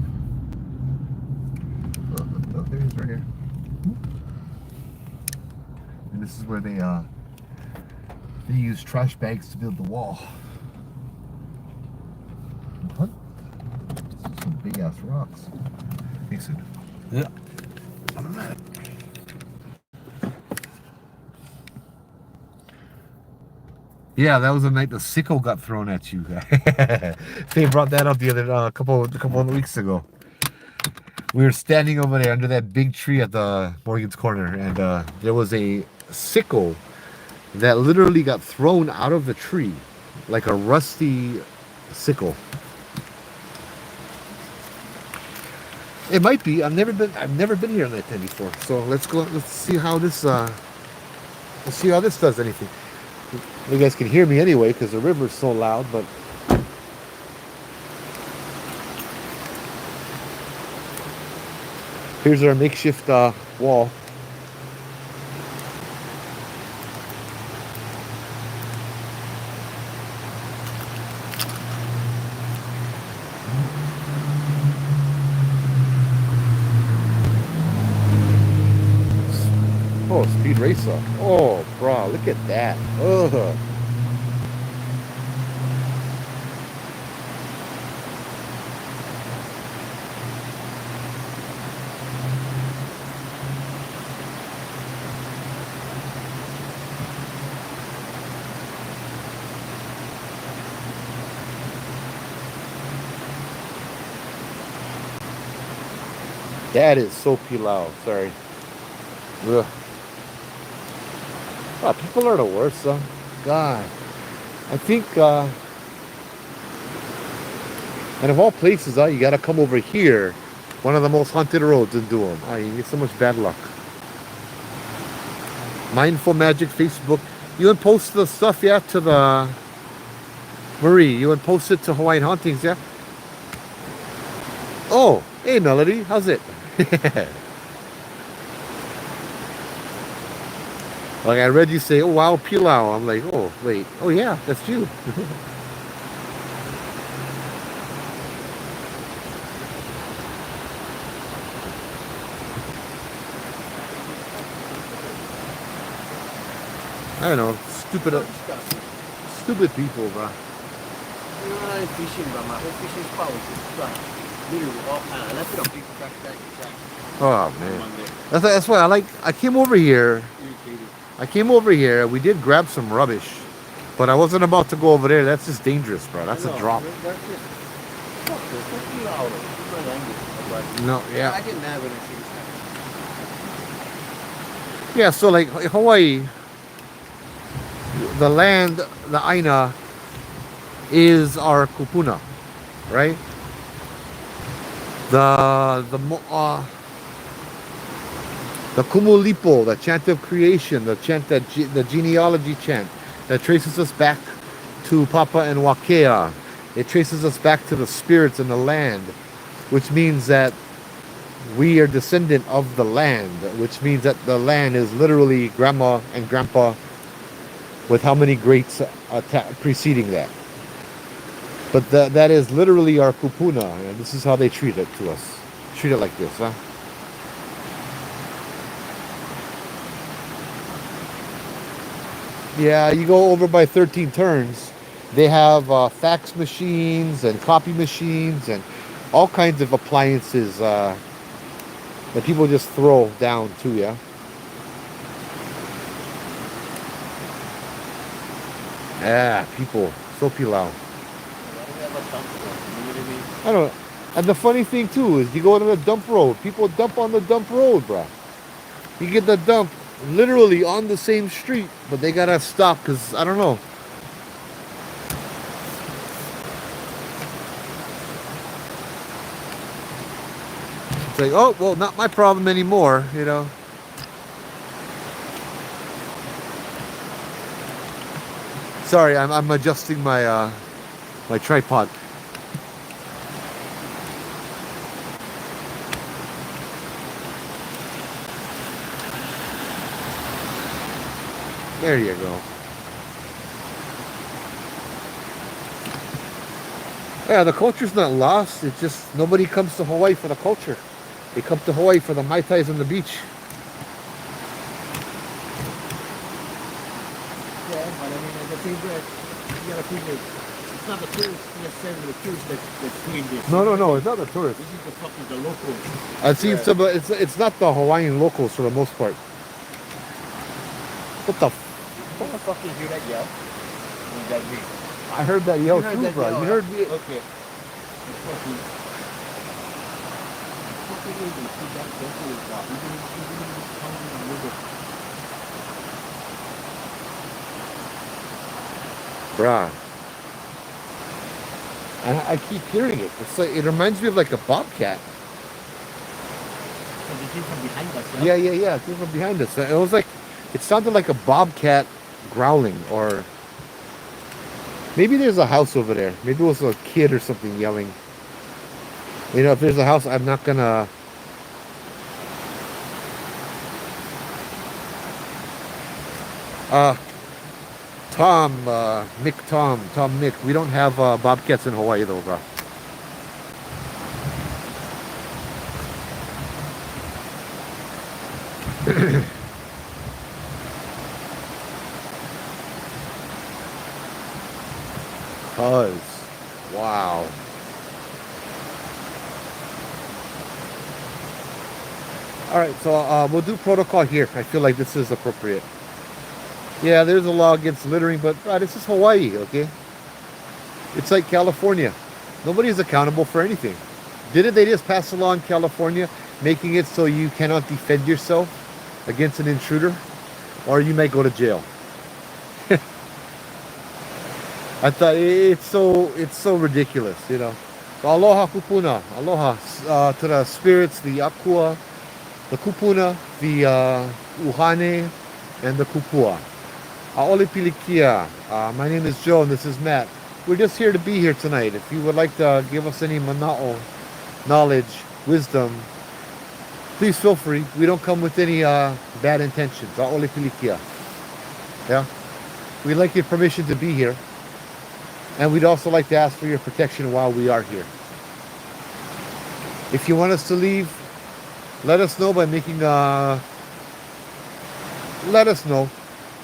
Oh, there he is right here. And this is where they use trash bags to build the wall. What? Some big ass rocks. Mason. Yeah. Yeah, that was the night the sickle got thrown at you. They brought that up the other couple of weeks ago. We were standing over there under that big tree at the Morgan's Corner, and there was a sickle that literally got thrown out of the tree, like a rusty sickle. It might be. I've never been here on that time before. So let's go. Let's see how this does anything. You guys can hear me anyway because the river's so loud, but. Here's our makeshift wall. Oh, speed racer. Oh, bro, look at that. Ugh. That is so pilau. Sorry. Ugh. Wow, people are the worst, huh? God. I think, and of all places, you gotta come over here. One of the most haunted roads in Duam. You get so much bad luck. Mindful Magic Facebook. You would post the stuff, yeah, to the... Marie, you would post it to Hawaiian Hauntings, yeah? Oh, hey Melody, how's it? Like I read you say, oh wow, pilau. I'm like, oh wait, oh yeah, that's you. I don't know, stupid people, bro. I'm fishing, but my whole fishing spot was just literally all kind. I left it on big backpack. Oh man, that's why I came over here. We did grab some rubbish, but I wasn't about to go over there. That's just dangerous, bro. That's a drop. That's just, No, yeah. I get mad when I see this happen. Yeah, so like Hawaii, the land, the Aina, is our kupuna, right? The Kumulipo, the chant of creation, the chant the genealogy chant that traces us back to Papa and Wakea. It traces us back to the spirits in the land, which means that we are descendant of the land, which means that the land is literally grandma and grandpa with how many greats preceding that. But that is literally our kupuna, and this is how they treat it to us. Treat it like this, huh? Yeah, you go over by 13 turns, they have fax machines and copy machines and all kinds of appliances that people just throw down too, yeah? Yeah, people, so pilau. I don't know. And the funny thing too is you go to the dump road, people dump on the dump road, bruh. You get the dump literally on the same street, but they gotta stop because I don't know. It's like, oh well, not my problem anymore, you know. Sorry, I'm adjusting my my tripod. There you go. Yeah, the culture's not lost. It's just nobody comes to Hawaii for the culture. They come to Hawaii for the Mai Tais on the beach. Yeah, but I mean, at the same time, you gotta think that it's not the tourists necessarily the tourists that's doing this. No, it's not the tourists. This is the fucking the locals. I've seen some, but it's not the Hawaiian locals for the most part. What the? What the fuck is hear that yell? What does that mean? I heard that yell You heard too, that bro. yell, You huh? heard me. Okay. Fucking English, see that simple is that. Even counting a little. Bruh. I keep hearing it. It's like it reminds me of like a bobcat. So they came from behind us, Yeah. It came from behind us. It was like it sounded like a bobcat growling, or maybe there's a house over there. Maybe it was a kid or something yelling. You know, if there's a house, I'm not gonna. Tom, Mick. We don't have bobcats in Hawaii though, bro. Wow. All right, so we'll do protocol here. I feel like this is appropriate. Yeah, there's a law against littering, but this is Hawaii, okay? It's like California. Nobody's accountable for anything. Didn't they just pass a law in California making it so you cannot defend yourself against an intruder? Or you might go to jail. I thought it's so ridiculous, you know. So aloha kupuna, aloha to the spirits, the akua, the kupuna, the uhane, and the kupua. Aole pilikia. My name is Joe and this is Matt. We're just here to be here tonight. If you would like to give us any mana'o, knowledge, wisdom, please feel free. We don't come with any bad intentions. Aole pilikia. Yeah? We'd like your permission to be here. And we'd also like to ask for your protection while we are here. If you want us to leave, let us know by making let us know.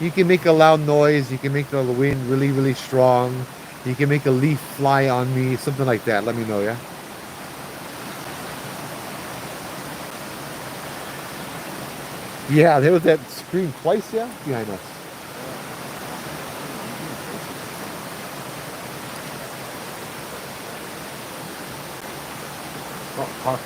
You can make a loud noise. You can make the wind really, really strong. You can make a leaf fly on me, something like that. Let me know, yeah? Yeah, there was that scream twice, yeah? Behind us. Oh, park.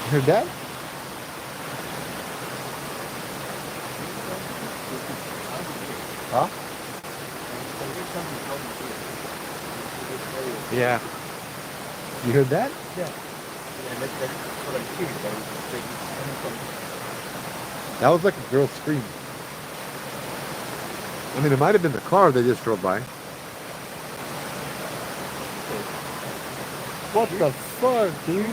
You heard that? Huh? Yeah. You heard that? Yeah. And that's what I'm hearing, but it's coming from. That was like a girl's scream. I mean, it might have been the car they just drove by. What the fuck, dude?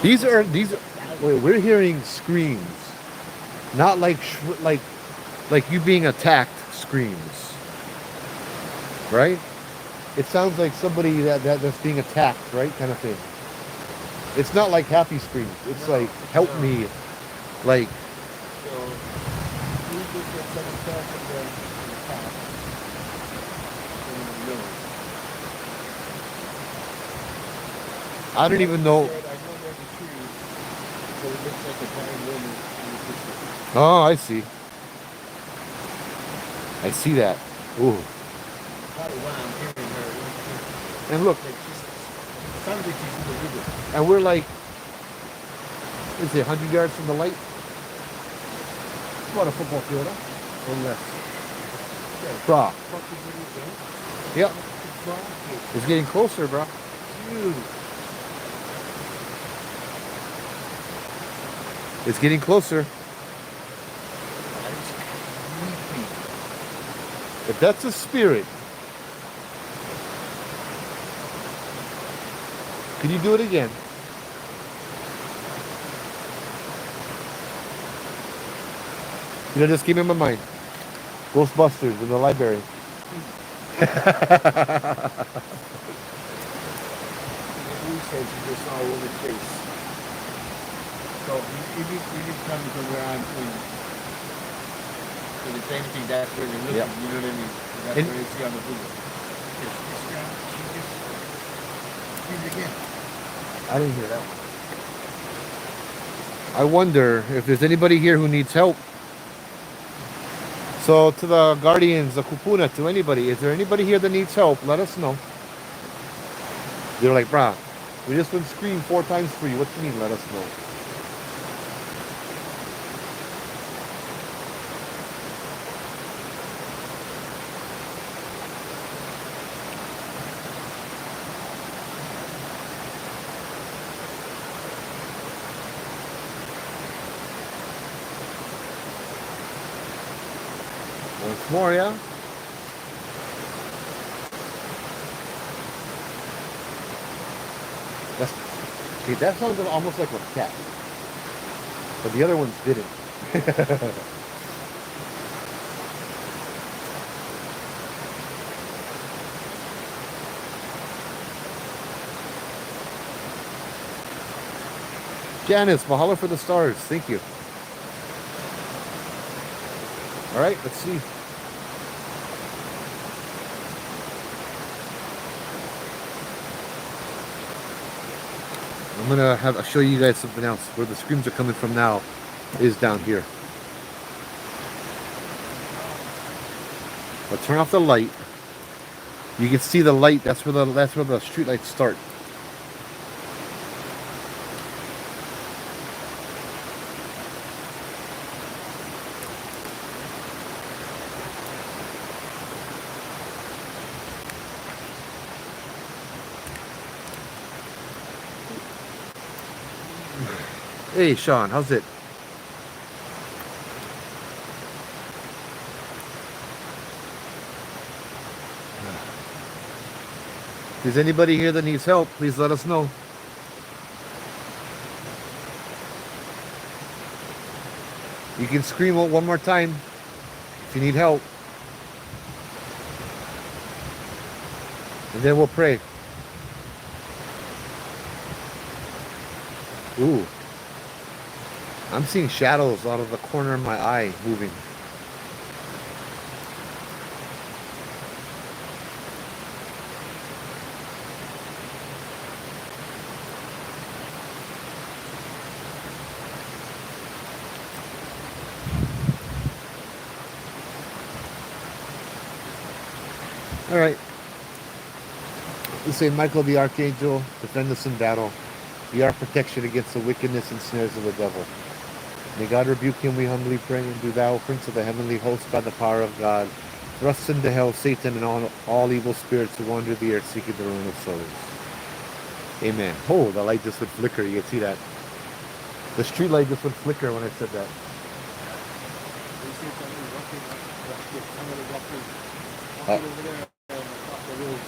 These are wait, we're hearing screams, not like like you being attacked screams, right? It sounds like somebody that's being attacked, right, kind of thing. It's not like happy screams. It's like help me, like. So, we just get some attack from the attack. I don't even know. I know there's a tree, so it looks like a dying woman in the picture. Oh, I see. I see that. Ooh. Probably why I'm hearing her. And look, Like sounds like she's in the river. and we're like, is it 100 yards from the light? About a football field, huh? Or less. Bro. Yep. It's getting closer, bro. Dude. It's getting closer. That's creepy. If that's a spirit, can you do it again? You know, just came in my mind. Ghostbusters in the library. We said she just saw a woman's face. So if you coming from where I'm from, so if anything, that's where they're looking. Yep. You know what I mean? That's And- where they see on the Google. She just screamed again. I didn't hear that one. I wonder if there's anybody here who needs help. So to the guardians, the kupuna, to anybody, is there anybody here that needs help? Let us know. They're like, brah, we just went scream 4 times for you. What you mean? Let us know. Once more, yeah? That's, okay, that sounded almost like a cat. But the other ones didn't. Janice, mahalo for the stars. Thank you. All right, let's see. I'm gonna I'll show you guys something else. Where the screams are coming from now is down here. I'll turn off the light. You can see the light. That's where the street lights start. Hey, Sean, how's it? If there's anybody here that needs help, please let us know. You can scream out one more time if you need help. And then we'll pray. Ooh. I'm seeing shadows out of the corner of my eye moving. All right. We say, Michael the Archangel, defend us in battle. Be our protection against the wickedness and snares of the devil. May God rebuke him, we humbly pray, and do thou, Prince of the heavenly host, by the power of God, thrust into hell Satan and all evil spirits who wander the earth seeking the ruin of souls. Amen. Oh, the light just would flicker. You can see that. The street light just would flicker when I said that. They say somebody walking Oh. over there across the road.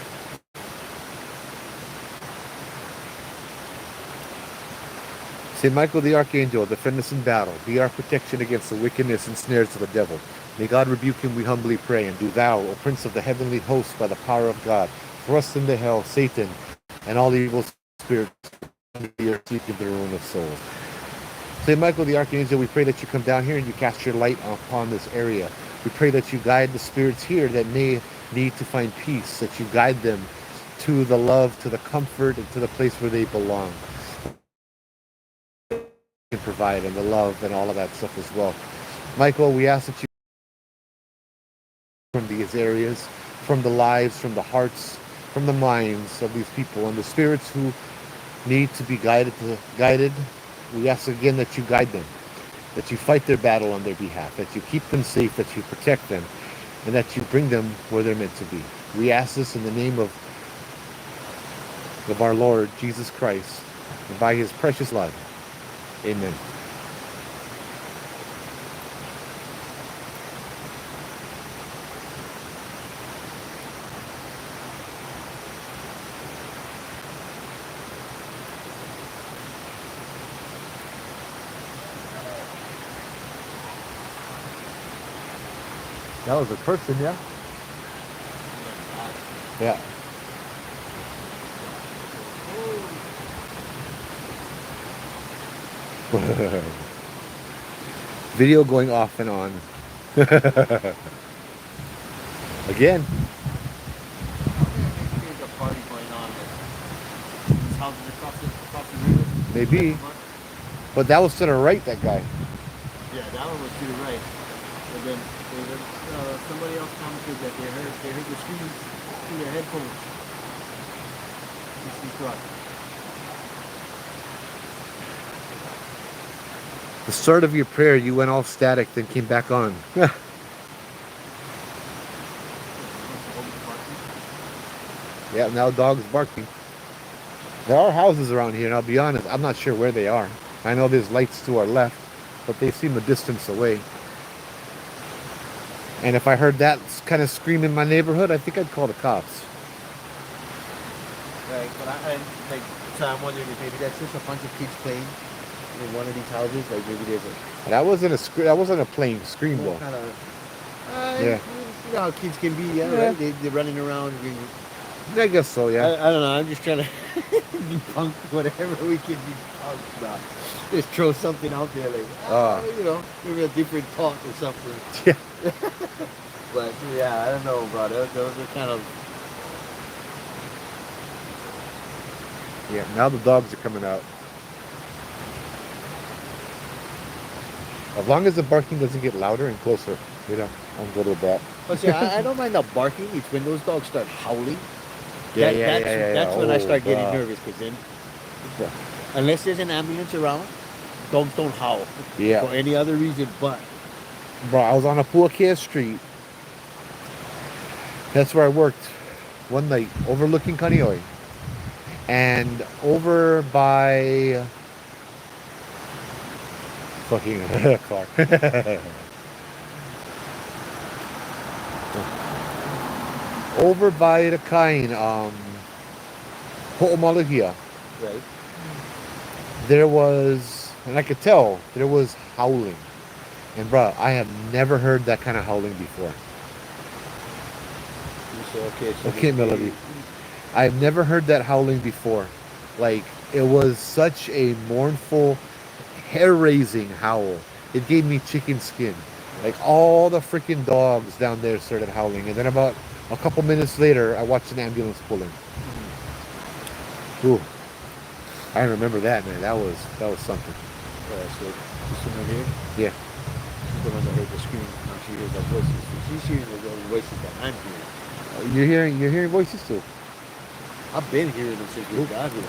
Saint Michael the Archangel, defend us in battle. Be our protection against the wickedness and snares of the devil. May God rebuke him, we humbly pray. And do thou, O Prince of the heavenly host, by the power of God, thrust into hell Satan and all evil spirits under the earth seeking the ruin of souls. Saint Michael the Archangel, we pray that you come down here and you cast your light upon this area. We pray that you guide the spirits here that may need to find peace, that you guide them to the love, to the comfort, and to the place where they belong. Can provide, and the love and all of that stuff as well. Michael, we ask that you from these areas, from the lives, from the hearts, from the minds of these people and the spirits who need to be guided. We ask again that you guide them, that you fight their battle on their behalf, that you keep them safe, that you protect them, and that you bring them where they're meant to be. We ask this in the name of our Lord Jesus Christ, and by his precious blood. Amen. That was a person, yeah? Yeah. Video going off and on. Again. There's a party going on. These houses across the river. Maybe. But that was to the right, that guy. Yeah, that one was to the right. And then somebody else commented that they heard the screams through their headphones. This truck. The start of your prayer, you went all static, then came back on. Yeah, now dog's barking. There are houses around here, and I'll be honest, I'm not sure where they are. I know there's lights to our left, but they seem a distance away. And if I heard that kind of scream in my neighborhood, I think I'd call the cops. Right, but so I'm wondering if maybe that's just a bunch of kids playing in one of these houses. Like maybe there's a That wasn't a plain scream though. kind of. Yeah. You know how kids can be, yeah, Yeah. right? They're running around. I guess so, yeah. I don't know. I'm just trying to debunk whatever we can debunk about. Just throw something out there, like you know, maybe a different thought or something. Yeah. But yeah, I don't know, bro. Those are kind of. Yeah, now the dogs are coming out. As long as the barking doesn't get louder and closer, you know, I'm good with that. But see, I don't mind the barking. It's when those dogs start howling. Yeah, That's when I start getting God. nervous, because then, unless there's an ambulance around, dogs don't howl Yeah. for any other reason but. Bro, I was on a Puakea Street. That's where I worked one night, overlooking Kaneohe. And over by fucking Clark. Over by the Kain, Ho'omaluhia, Right. there was, and I could tell, there was howling. And bruh, I have never heard that kind of howling before. Okay, Melody. I've never heard that howling before. Like, it was such a mournful, hair-raising howl. It gave me chicken skin. Like, all the freaking dogs down there started howling. And then about a couple minutes later, I watched an ambulance pull in. Ooh. I remember that, man. That was something. So this one right here, Yeah. she's the one that heard the scream. Now she hears the voices. She's hearing the voices that I'm hearing. You're hearing voices too. I've been hearing them since we got here.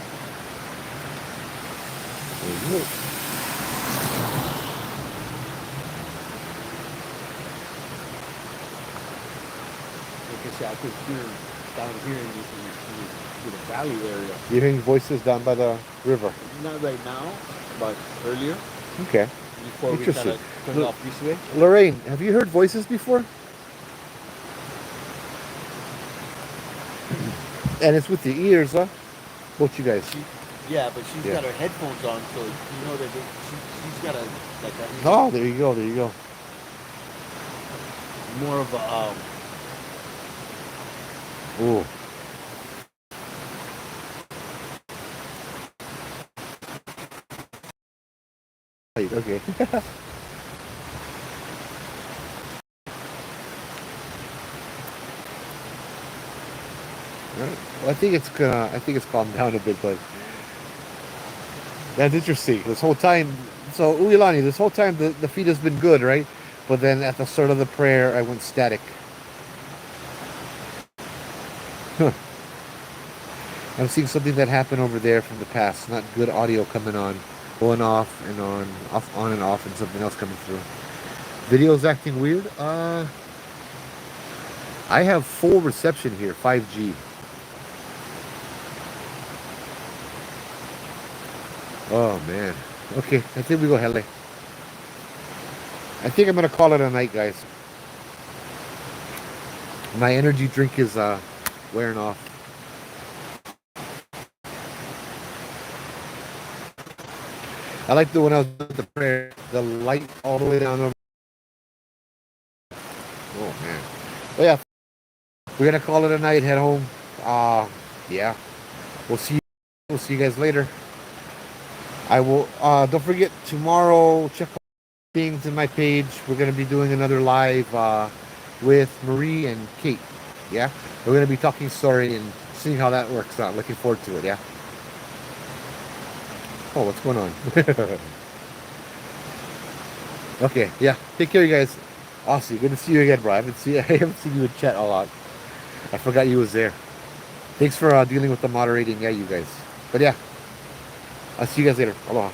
Like I said, I could hear down here in the valley area. You're hearing voices down by the river. Not right now, but earlier, Okay. before we Interesting. kind of turned off this way. Lorraine, have you heard voices before? And it's with the ears, huh? Both you guys. Yeah, but she's Yeah. got her headphones on, so you know that she's got a like a Oh, there you go. There you go. more of a Ooh. Right, okay. Alright. Well, I think it's calmed down a bit, but that's interesting. This whole time, so this whole time the feed has been good, right? But then at the start of the prayer, I went static. I'm seeing something that happened over there from the past. Not good audio coming on, going off and on and off, and something else coming through. Video's acting weird. I have full reception here, 5G. Oh man. Okay, I think we go Hele. I think I'm gonna call it a night, guys. My energy drink is wearing off. I like the when I was at the prayer, the light all the way down there. Oh man. But yeah, we're gonna call it a night, head home. Yeah. We'll see you guys later. I will don't forget tomorrow, check things in my page. We're gonna be doing another live with Marie and Kate. Yeah, we're gonna be talking story and seeing how that works out. Looking forward to it. Yeah. Oh, what's going on? Okay, yeah. Take care, you guys. Awesome. Good to see you again, bro. I haven't seen you in chat a lot. I forgot you was there. Thanks for dealing with the moderating. Yeah, you guys. But yeah, I'll see you guys later. Aloha.